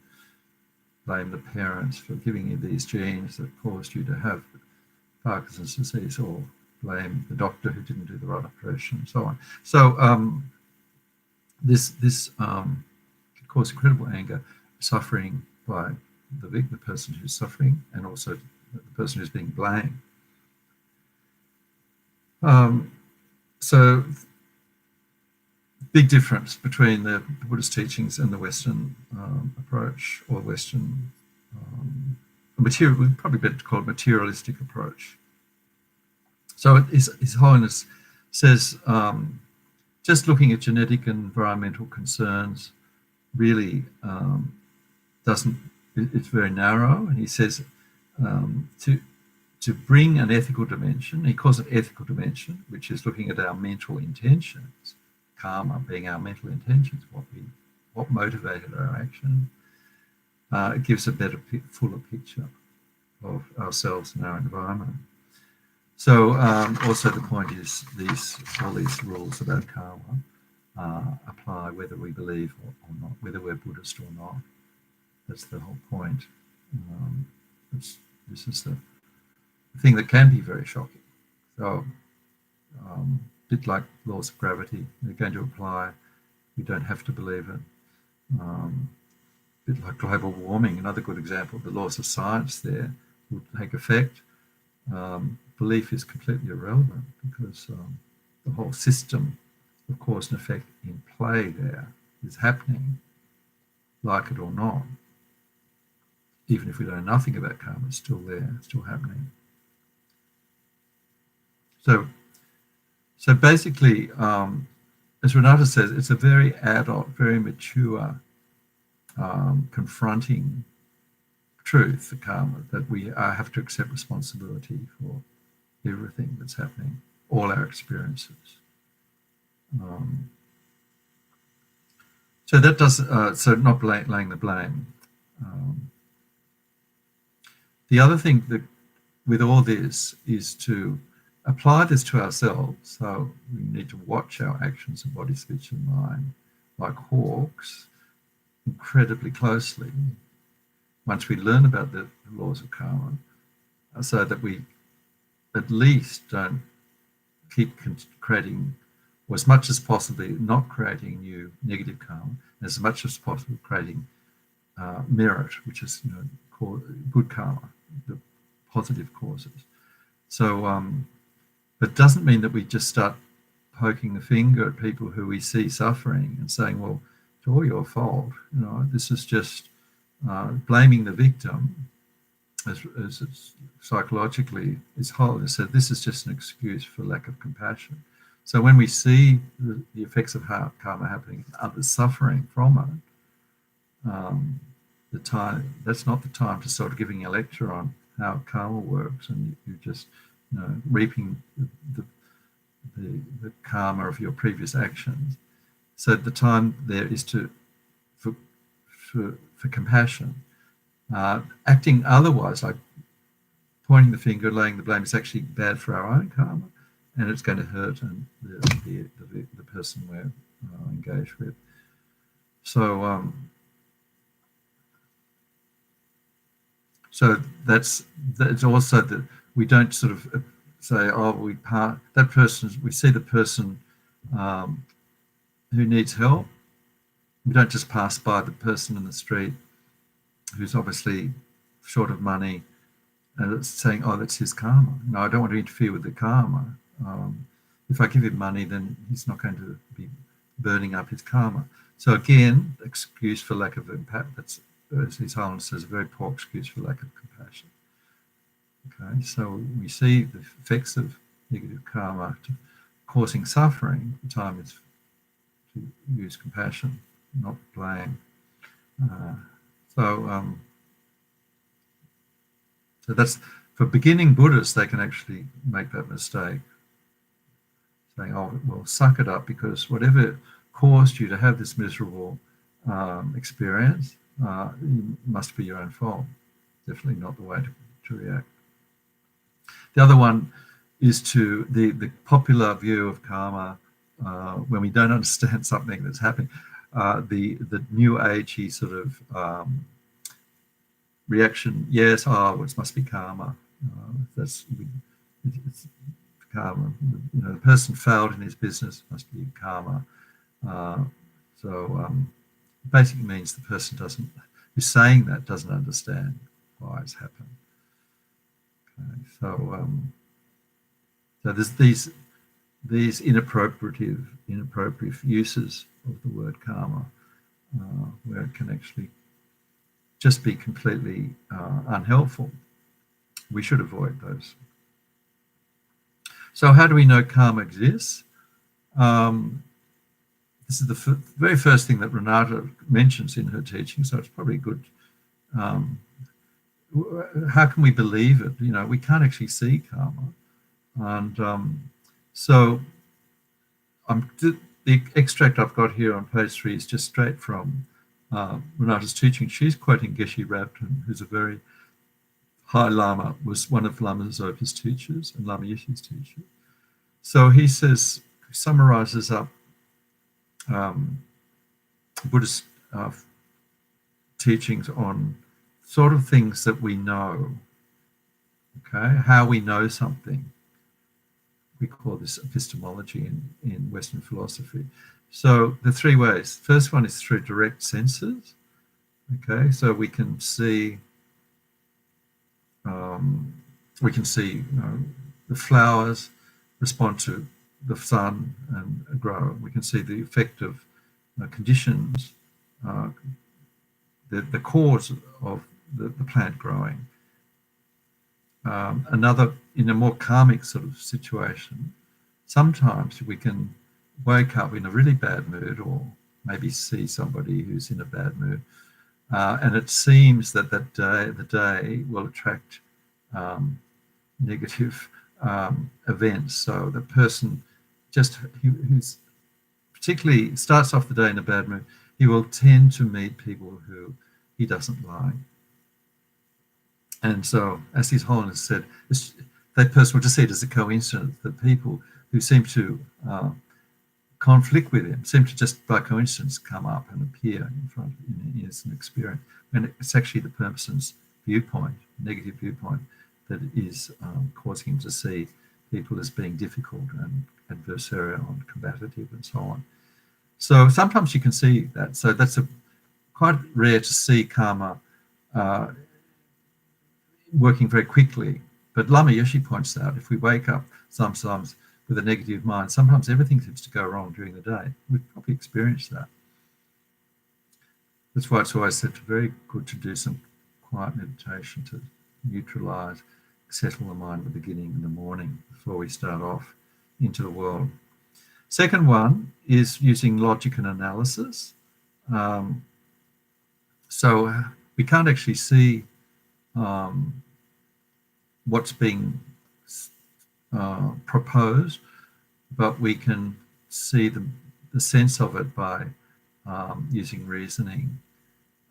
blame the parents for giving you these genes that caused you to have Parkinson's disease, or blame the doctor who didn't do the right operation, and so on. So this could cause incredible anger, suffering by the person who's suffering, and also the person who's being blamed. So big difference between the Buddhist teachings and the Western approach, or Western material. We'd probably better call it materialistic approach. So His Holiness says, just looking at genetic and environmental concerns really doesn't. It's very narrow, and he says to bring an ethical dimension. He calls it ethical dimension, which is looking at our mental intentions. Karma being our mental intentions, what motivated our action. It gives a better, fuller picture of ourselves and our environment. So also the point is all these rules about karma apply whether we believe or not, whether we're Buddhist or not. That's the whole point. This is the thing that can be very shocking. So a bit like laws of gravity, they're going to apply. We don't have to believe it. A bit like global warming, another good example. The laws of science there will take effect. Belief is completely irrelevant because the whole system of cause and effect in play there is happening, like it or not. Even if we know nothing about karma, it's still there, it's still happening. So basically, as Renata says, it's a very adult, very mature, confronting truth, the karma, that we have to accept responsibility for everything that's happening, all our experiences. So that does, so not laying the blame. The other thing that with all this is to apply this to ourselves. So we need to watch our actions of body, speech, and mind like hawks incredibly closely once we learn about the laws of karma, so that we at least don't keep creating, or as much as possibly not creating new negative karma, as much as possible creating merit, which is good karma, the positive causes. So it doesn't mean that we just start poking the finger at people who we see suffering and saying, well, it's all your fault. This is just blaming the victim, as it's psychologically, His Holiness said, this is just an excuse for lack of compassion. So when we see the effects of karma happening, others suffering from it, that's not the time to start giving a lecture on how karma works, and you just reaping the karma of your previous actions. So the time there is for compassion. Acting otherwise, like pointing the finger, laying the blame, is actually bad for our own karma, and it's going to hurt the person we're engaged with. So so that's also that we don't sort of say, oh, we see the person who needs help. We don't just pass by the person in the street who's obviously short of money and it's saying, oh, that's his karma. No, I don't want to interfere with the karma. If I give him money, then he's not going to be burning up his karma. So again, excuse for lack of impact. That's, as His Holiness says, a very poor excuse for lack of compassion. Okay, so we see the effects of negative karma causing suffering. The time is to use compassion, not blame. So that's, for beginning Buddhists, they can actually make that mistake, saying, oh, well, suck it up, because whatever caused you to have this miserable experience, must be your own fault. Definitely not the way to react. The other one is to the popular view of karma, when we don't understand something that's happening, the new agey sort of reaction. Yes, it must be karma. It's karma. The person failed in his business, must be karma. basically means the person who's saying that doesn't understand why it's happened. Okay, so there's these inappropriate uses of the word karma, where it can actually just be completely unhelpful. We should avoid those. So how do we know karma exists? This is the very first thing that Renata mentions in her teaching, so it's probably good. How can we believe it? We can't actually see karma. And so the extract I've got here on page 3 is just straight from Renata's teaching. She's quoting Geshe Rabten, who's a very high Lama, was one of Lama Zopa's teachers and Lama Yeshe's teacher. So he summarizes up Buddhist teachings on sort of things that we know, okay, how we know something. We call this epistemology in Western philosophy. So the 3 ways. First one is through direct senses, okay, so we can see the flowers respond to the sun and grow. We can see the effect of conditions, the cause of the plant growing. Another, in a more karmic sort of situation, sometimes we can wake up in a really bad mood, or maybe see somebody who's in a bad mood, and it seems that the day will attract negative events. So the person who's particularly starts off the day in a bad mood, he will tend to meet people who he doesn't like. And so, as His Holiness said, that person will just see it as a coincidence that people who seem to conflict with him seem to just by coincidence come up and appear in front of him as an experience. And it's actually the person's viewpoint, negative viewpoint, that is causing him to see people as being difficult and adversarial and combative and so on. So sometimes you can see that. So that's quite rare to see karma working very quickly. But Lama Yeshe points out, if we wake up sometimes with a negative mind, sometimes everything seems to go wrong during the day. We've probably experienced that. That's why it's always said very good to do some quiet meditation to neutralize, settle the mind at the beginning in the morning before we start off into the world. Second one is using logic and analysis. So we can't actually see what's being proposed, but we can see the sense of it by using reasoning.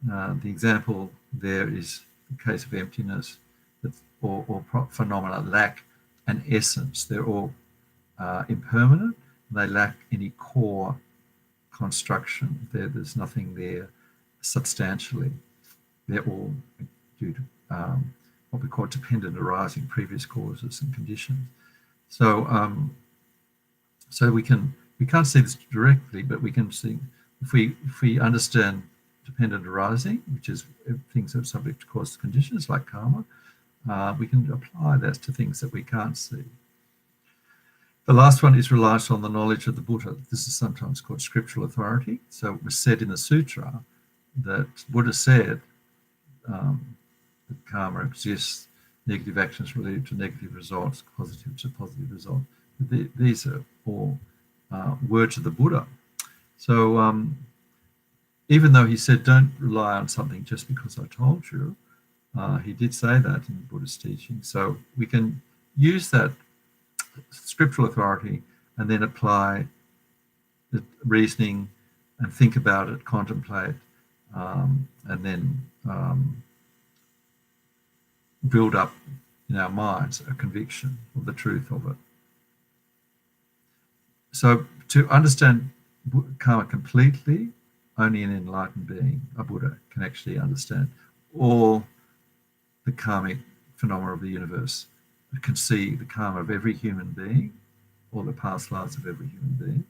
The example there is the case of emptiness or phenomena lack an essence. They're all impermanent. They lack any core construction. There's nothing there substantially. They're all due to what we call dependent arising, previous causes and conditions. So we can't see this directly, but we can see if we understand dependent arising, which is things that are subject to cause conditions like karma, we can apply that to things that we can't see. The last one is reliance on the knowledge of the Buddha. This is sometimes called scriptural authority. So it was said in the sutra that Buddha said that karma exists, negative actions related to negative results, positive to positive results. These are all words of the Buddha. So even though he said don't rely on something just because I told you, he did say that in Buddhist teaching. So we can use that scriptural authority and then apply the reasoning and think about it, contemplate, and then build up in our minds a conviction of the truth of it. So to understand karma completely, only an enlightened being, a Buddha, can actually understand all the karmic phenomena of the universe. It can see the karma of every human being, all the past lives of every human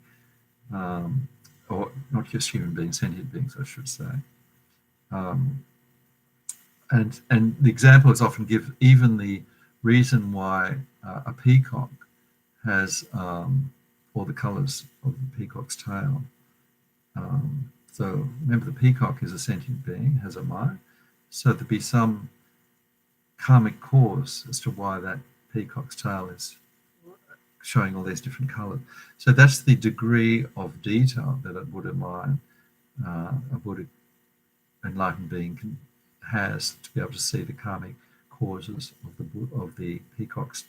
being, or not just human beings, sentient beings, I should say. And the examples often give even the reason why a peacock has all the colours of the peacock's tail. So remember, the peacock is a sentient being, has a mind. So there'd be some karmic cause as to why that peacock's tail is showing all these different colours. So that's the degree of detail that a Buddha mind, a Buddha enlightened being has to be able to see the karmic causes of the peacock's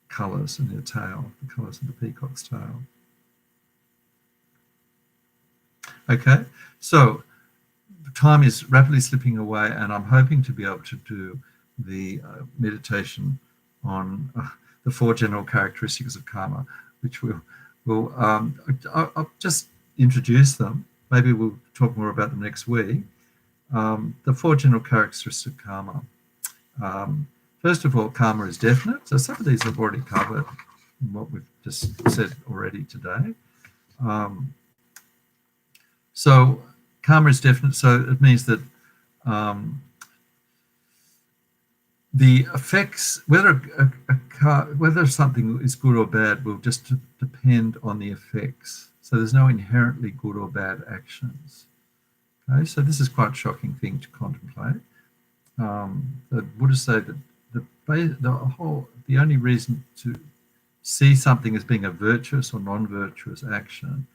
colours in their tail, the colours of the peacock's tail. Okay, so time is rapidly slipping away, and I'm hoping to be able to do the meditation on the 4 general characteristics of karma, which I'll just introduce them. Maybe we'll talk more about them next week. The 4 general characteristics of karma. First of all, karma is definite. So some of these I've already covered in what we've just said already today. So karma is definite. So it means that the effects, whether something is good or bad, will just depend on the effects. So there's no inherently good or bad actions. Okay, so this is quite a shocking thing to contemplate. The Buddhists say that the only reason to see something as being a virtuous or non-virtuous action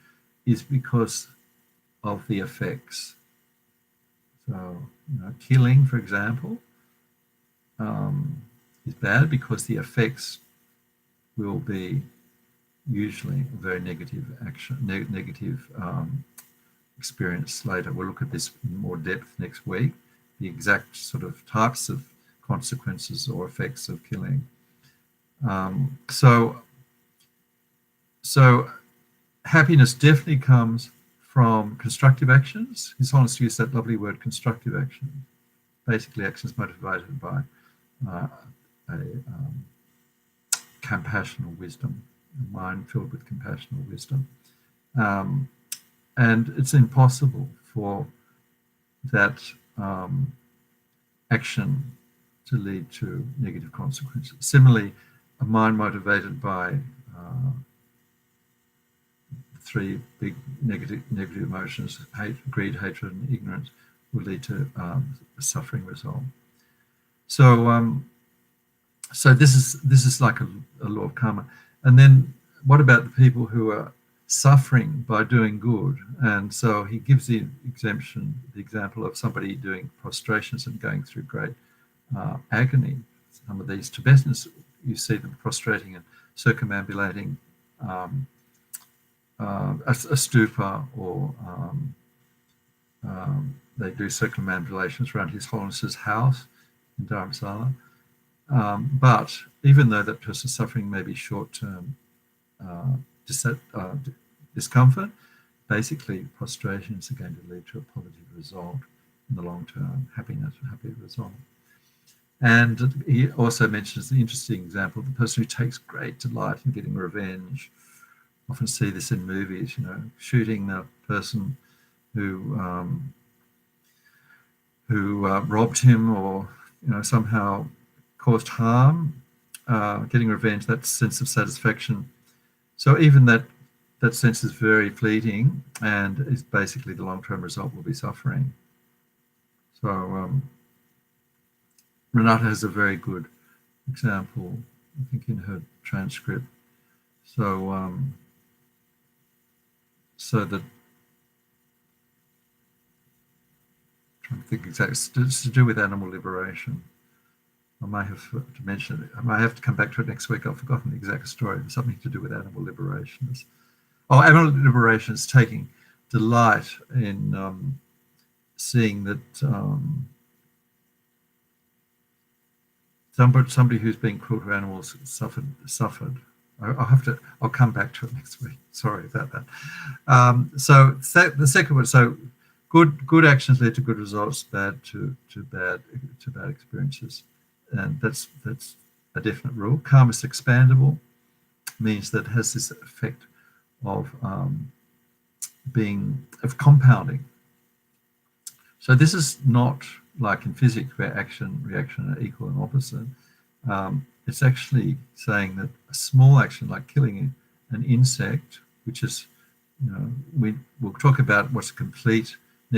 is because of the effects. So, killing, for example, is bad because the effects will be usually a very negative action, negative experience later. We'll look at this in more depth next week, the exact sort of types of consequences or effects of killing. So happiness definitely comes from constructive actions. His Holiness used that lovely word, constructive action. Basically, actions motivated by a compassionate wisdom, a mind filled with compassionate wisdom. And it's impossible for that action to lead to negative consequences. Similarly, a mind motivated by 3 big negative emotions, greed, hatred, and ignorance, will lead to a suffering result. So, so this is like a law of karma. And then, what about the people who are suffering by doing good? And so he gives the example of somebody doing prostrations and going through great agony. Some of these Tibetans, you see them prostrating and circumambulating a stupa, or they do circumambulations around His Holiness's house in Dharamsala. But even though that person's suffering maybe short-term discomfort, basically prostrations are going to lead to a positive result in the long term, happiness, a happy result. And he also mentions the interesting example of the person who takes great delight in getting revenge. Often see this in movies, shooting the person who robbed him or somehow caused harm, getting revenge, that sense of satisfaction. So even that sense is very fleeting, and is basically the long-term result will be suffering. So Renata has a very good example, I think, in her transcript. So so that, trying to think exactly, it's to do with animal liberation. I may have to mention it. I may have to come back to it next week. I've forgotten the exact story. It's something to do with animal liberation. Animal liberation is taking delight in seeing that somebody who's been cruel to animals suffered. I'll come back to it next week. Sorry about that. So the second one. So good actions lead to good results. Bad to bad experiences. And that's a definite rule. Karma is expandable, means that it has this effect of of compounding. So this is not like in physics where action and reaction are equal and opposite. It's actually saying that a small action like killing an insect, which is, we'll talk about what completes a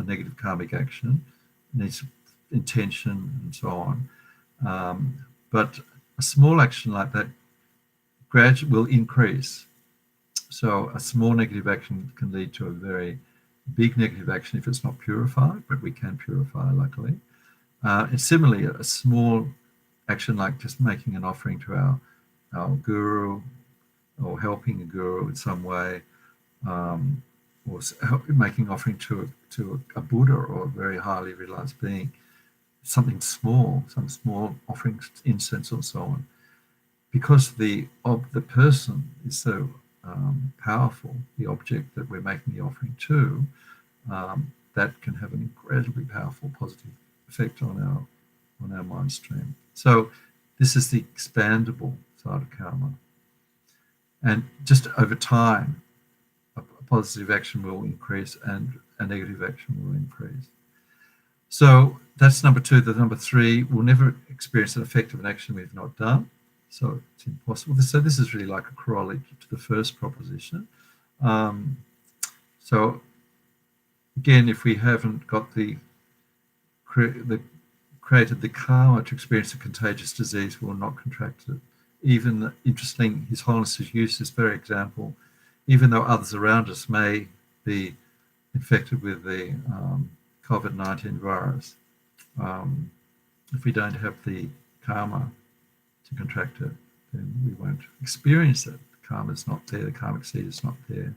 negative karmic action, needs intention and so on. But a small action like that gradually will increase. So a small negative action can lead to a very big negative action if it's not purified, but we can purify, luckily. And similarly, a small action like just making an offering to our guru, or helping a guru in some way, or making an offering to a Buddha or a very highly realized being, something small, some small offerings, incense or so on, because the person is so powerful, the object that we're making the offering to, that can have an incredibly powerful positive effect on our mind stream. So this is the expandable side of karma. And just over time, a positive action will increase and a negative action will increase. So that's number two. The number three, we'll never experience an effect of an action we've not done. So it's impossible. So this is really like a corollary to the first proposition. So again, if we haven't got created the karma to experience a contagious disease, we will not contract it. Even, interesting, His Holiness has used this very example, even though others around us may be infected with the COVID-19 virus, if we don't have the karma to contract it, then we won't experience it. The karma is not there, the karmic seed is not there.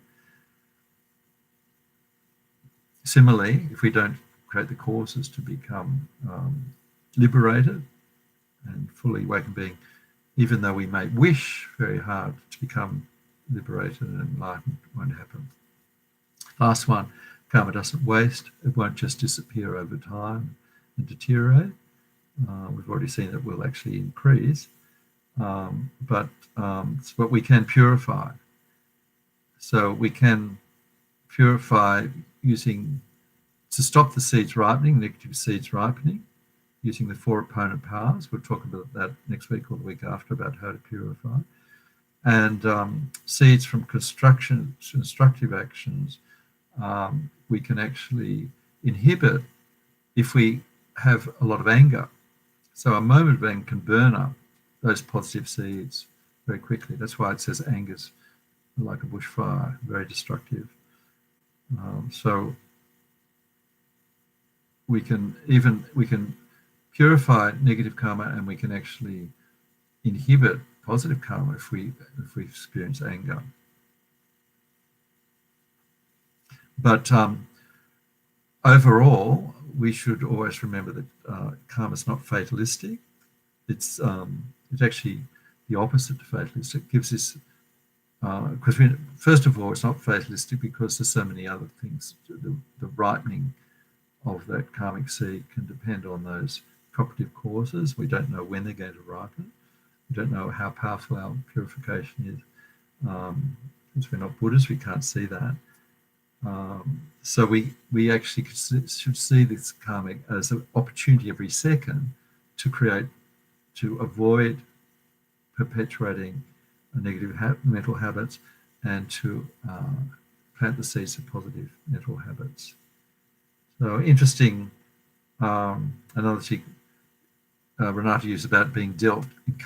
Similarly, if we don't create the causes to become liberated and fully awakened being, even though we may wish very hard to become liberated and enlightened, it won't happen. Last one, karma doesn't waste. It won't just disappear over time and deteriorate. We've already seen that it will actually increase, but we can purify. So we can purify to stop the seeds ripening, negative seeds ripening, using the four opponent powers. We'll talk about that next week or the week after, about how to purify. And seeds from constructive actions, we can actually inhibit if we have a lot of anger. So a moment of anger can burn up those positive seeds very quickly. That's why it says anger's like a bushfire, very destructive. So we can purify negative karma, and we can actually inhibit positive karma if we experience anger. But overall, we should always remember that karma is not fatalistic. It's actually the opposite to fatalistic. It gives us, because first of all, it's not fatalistic because there's so many other things. The ripening of that karmic seed can depend on those cooperative causes. We don't know when they're going to ripen. We don't know how powerful our purification is. Because we're not Buddhists, we can't see that. So we actually should see this karmic as an opportunity every second to avoid perpetuating negative mental habits and to plant the seeds of positive mental habits. So interesting analogy Renata used about being dealt in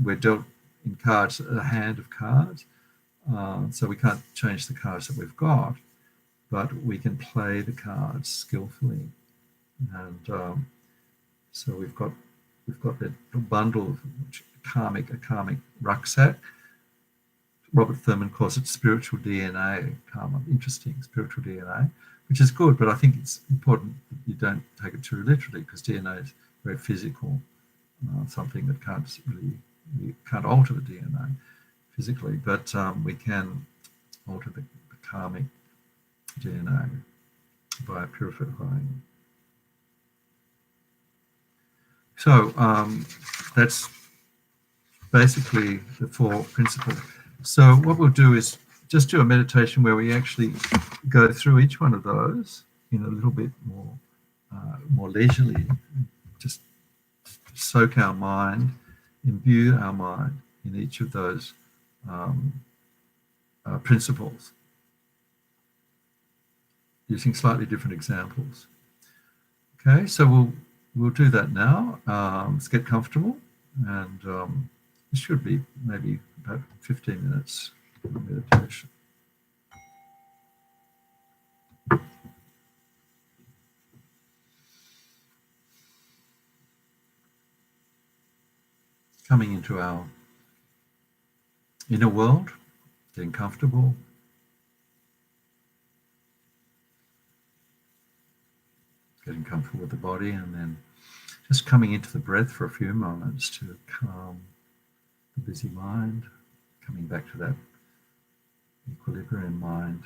we're dealt in cards, a hand of cards. So we can't change the cards that we've got, but we can play the cards skillfully. And so we've got that bundle of a karmic rucksack. Robert Thurman calls it spiritual DNA, karma. Interesting, spiritual DNA, which is good, but I think it's important that you don't take it too literally, because DNA is very physical, something that we can't alter the DNA physically, but we can alter the karmic DNA by purifying. So that's basically the four principles. So what we'll do is just do a meditation where we actually go through each one of those in a little bit more leisurely. Just soak our mind, imbue our mind in each of those principles, using slightly different examples. Okay, so we'll do that now. Let's get comfortable, and this should be maybe about 15 minutes of meditation. Coming into our inner world, getting comfortable. Getting comfortable with the body, and then just coming into the breath for a few moments to calm the busy mind, coming back to that equilibrium mind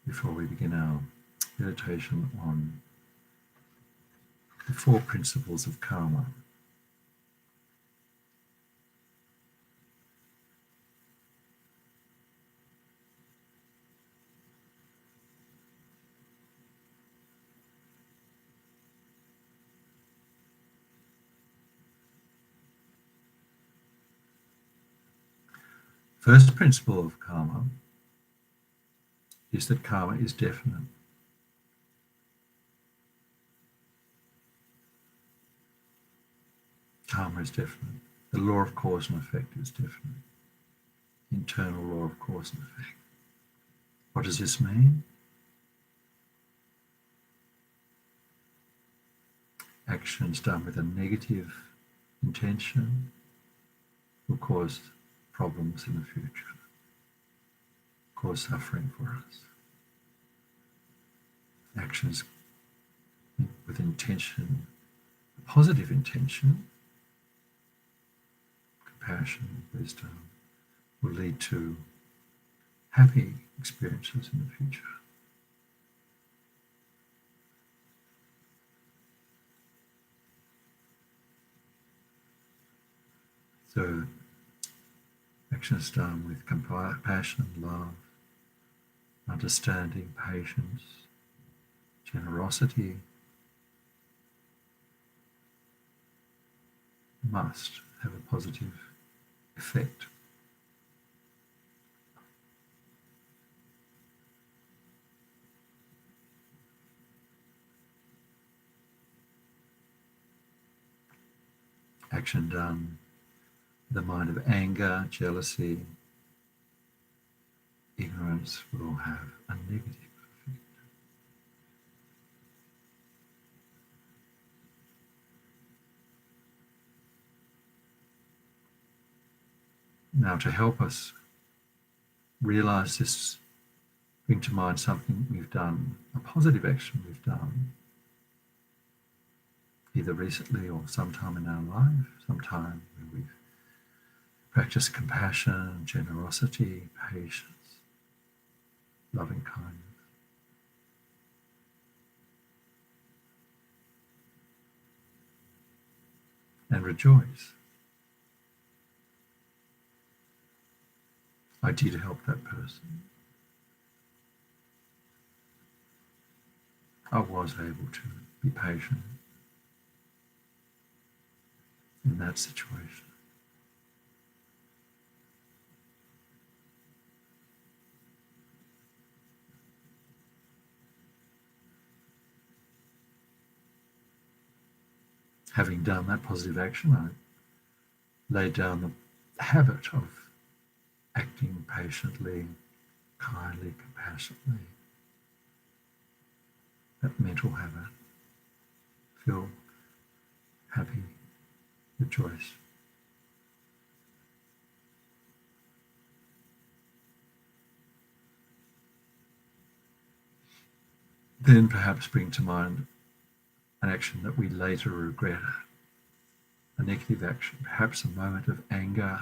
before we begin our meditation on the 4 principles of karma. First principle of karma is that karma is definite. Karma is definite. The law of cause and effect is definite. Internal law of cause and effect. What does this mean? Actions done with a negative intention will cause problems in the future, cause suffering for us. Actions with intention, positive intention, compassion, wisdom, will lead to happy experiences in the future. So, actions done with compassion, love, understanding, patience, generosity must have a positive effect. Action done with a mind of anger, jealousy, ignorance will have a negative effect. Now, to help us realize this, bring to mind something we've done, a positive action we've done, either recently or sometime in our life, sometime where we've practiced compassion, generosity, patience, loving kindness. And rejoice. I did help that person. I was able to be patient in that situation. Having done that positive action, I laid down the habit of acting patiently, kindly, compassionately. That mental habit. Feel happy, rejoice. Then perhaps bring to mind an action that we later regret, a negative action, perhaps a moment of anger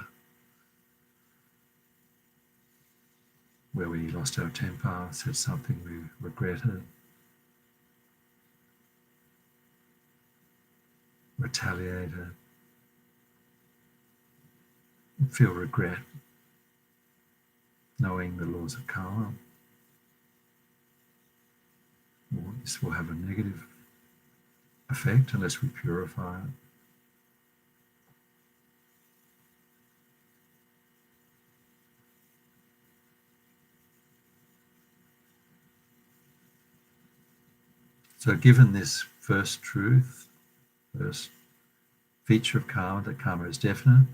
where we lost our temper, said something we regretted, retaliated. feel regret knowing the laws of karma. Or this will have a negative effect unless we purify it. So given this first truth, first feature of karma, that karma is definite,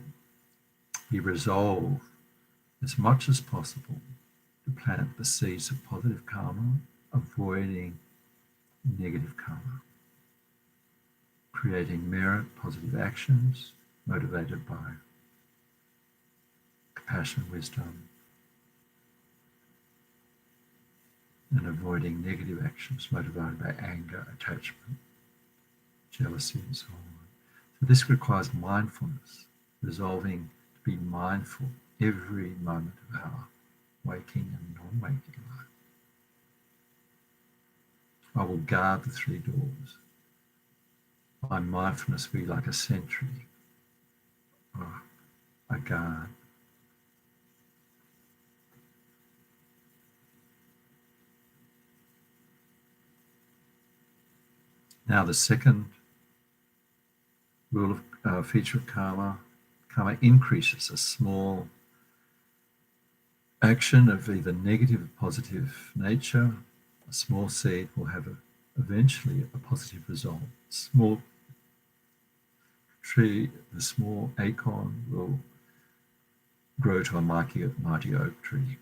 we resolve as much as possible to plant the seeds of positive karma, avoiding negative karma, creating merit, positive actions motivated by compassion, wisdom, and avoiding negative actions motivated by anger, attachment, jealousy, and so on. So this requires mindfulness, resolving to be mindful every moment of our waking and non-waking life. I will guard the three doors. My mindfulness will be like a sentry, or a guard. Now the second rule of feature of karma increases. A small action of either negative or positive nature, a small seed will have eventually a positive result. Small tree, the small acorn will grow to a mighty oak tree.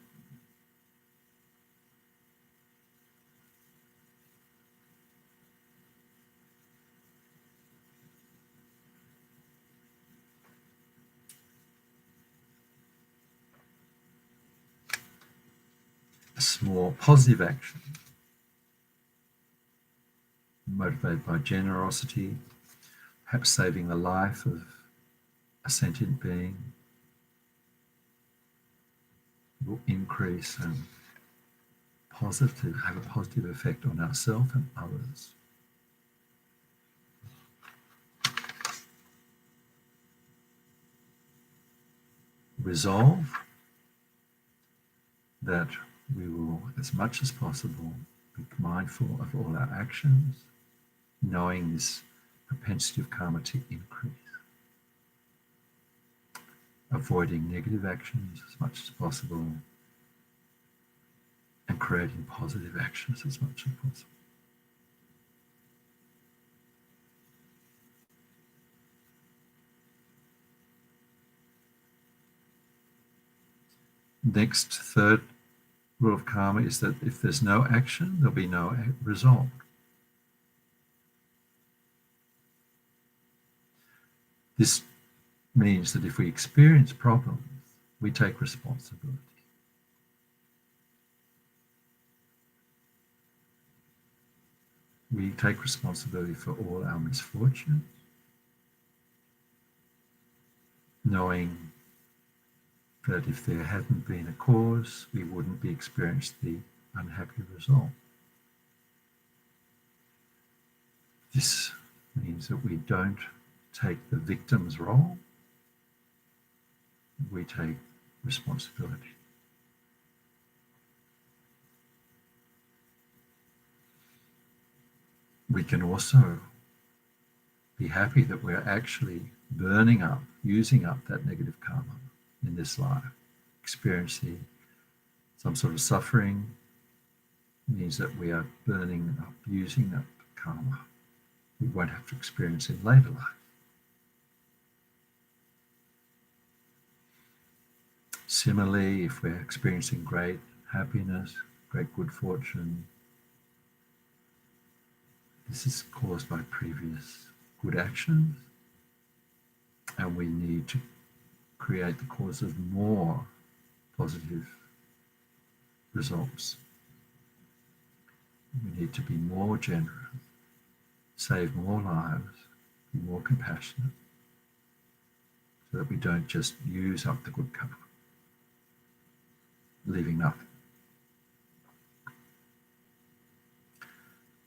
A small positive action motivated by generosity, perhaps saving the life of a sentient being, will increase and have a positive effect on ourselves and others. Resolve that we will, as much as possible, be mindful of all our actions, knowing this propensity of karma to increase. Avoiding negative actions as much as possible, and creating positive actions as much as possible. Next, third rule of karma is that if there's no action, there'll be no result. This means that if we experience problems, we take responsibility. We take responsibility for all our misfortunes, knowing that if there hadn't been a cause, we wouldn't be experiencing the unhappy result. This means that we don't take the victim's role, we take responsibility. We can also be happy that we're actually burning up, using up that negative karma in this life. Experiencing some sort of suffering means that we are burning up, using that karma. We won't have to experience in later life. Similarly, if we're experiencing great happiness, great good fortune, this is caused by previous good actions, and we need to create the cause of more positive results. We need to be more generous, save more lives, be more compassionate, so that we don't just use up the good karma, leaving nothing.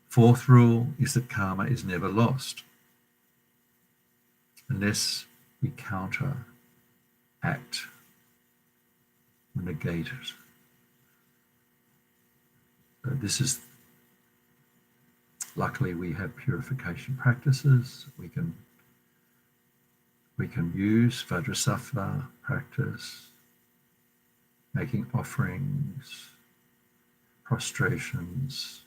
Fourth rule is that karma is never lost unless we counteract act or negate it. So this is, luckily we have purification practices. We can use Vajrasattva practice, making offerings, prostrations,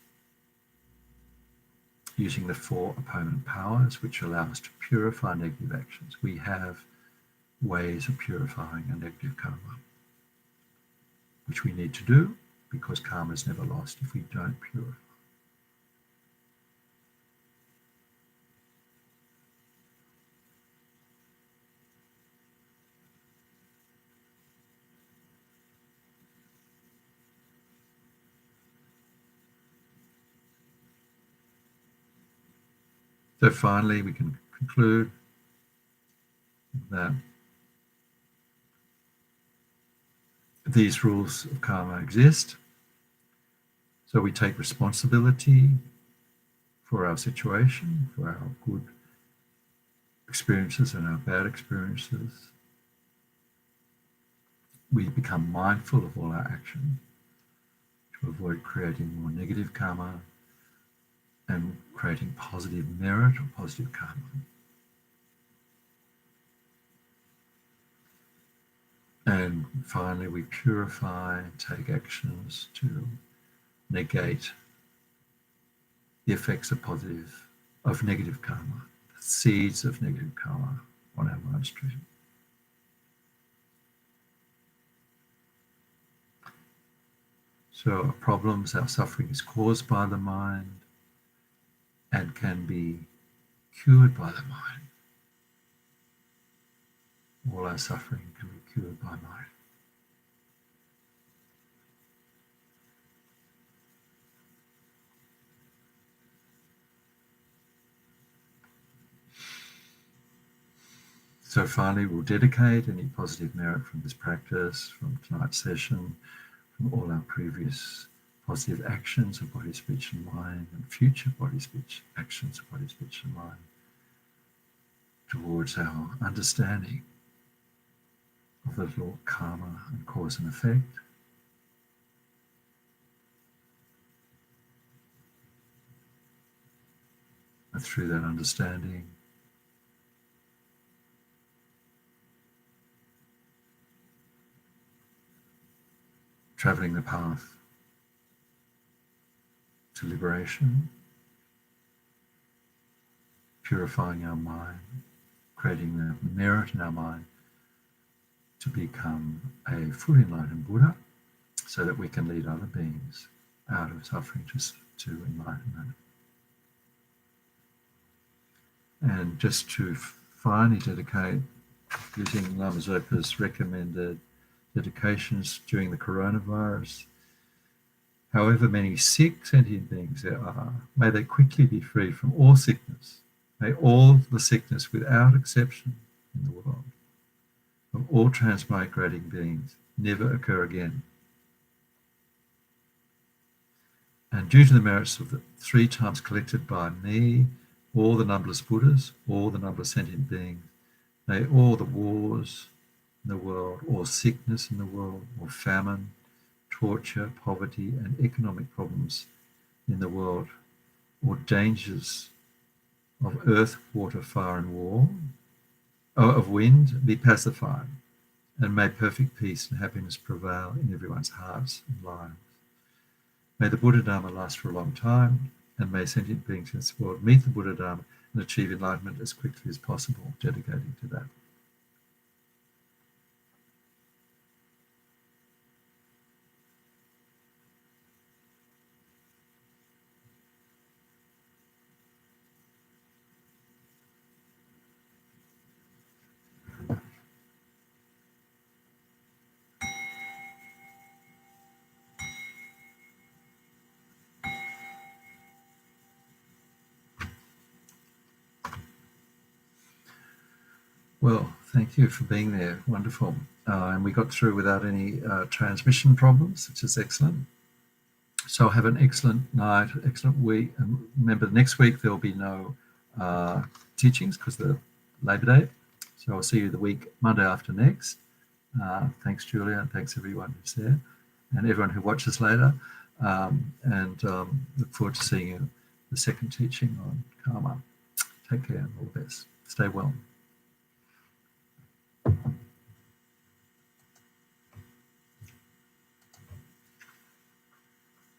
using the 4 opponent powers, which allow us to purify negative actions. We have ways of purifying a negative karma, which we need to do because karma is never lost if we don't purify. So finally, we can conclude that these rules of karma exist. So we take responsibility for our situation, for our good experiences and our bad experiences. We become mindful of all our actions to avoid creating more negative karma and creating positive merit or positive karma. And finally, we purify and take actions to negate the effects of negative karma, the seeds of negative karma on our mind stream. So our problems, our suffering is caused by the mind and can be cured by the mind. All our suffering can be cured by mind. So finally, we'll dedicate any positive merit from this practice, from tonight's session, from all our previous positive actions of body, speech, and mind, and future body, speech, actions of body, speech, and mind, towards our understanding of the law of karma and cause and effect. And through that understanding, traveling the path to liberation, purifying our mind, creating the merit in our mind to become a fully enlightened Buddha, so that we can lead other beings out of suffering to enlightenment. And just to finally dedicate, using Lama Zopa's recommended dedications during the coronavirus, however many sick sentient beings there are, may they quickly be free from all sickness. May all the sickness without exception in the world of all transmigrating beings never occur again. And due to the merits of the 3 times collected by me, all the numberless Buddhas, all the numberless sentient beings, may all the wars in the world, all sickness in the world, all famine, torture, poverty, and economic problems in the world, or dangers of earth, water, fire, and war, of wind, be pacified, and may perfect peace and happiness prevail in everyone's hearts and lives. May the Buddha Dharma last for a long time, and may sentient beings in this world meet the Buddha Dharma and achieve enlightenment as quickly as possible, dedicating to that. Well, thank you for being there. Wonderful. And we got through without any transmission problems, which is excellent. So have an excellent night, excellent week. And remember, next week there will be no teachings because of the Labor Day. So I'll see you the week Monday after next. Thanks, Julia, and thanks everyone who's there, and everyone who watches later. And look forward to seeing you the second teaching on karma. Take care and all the best. Stay well.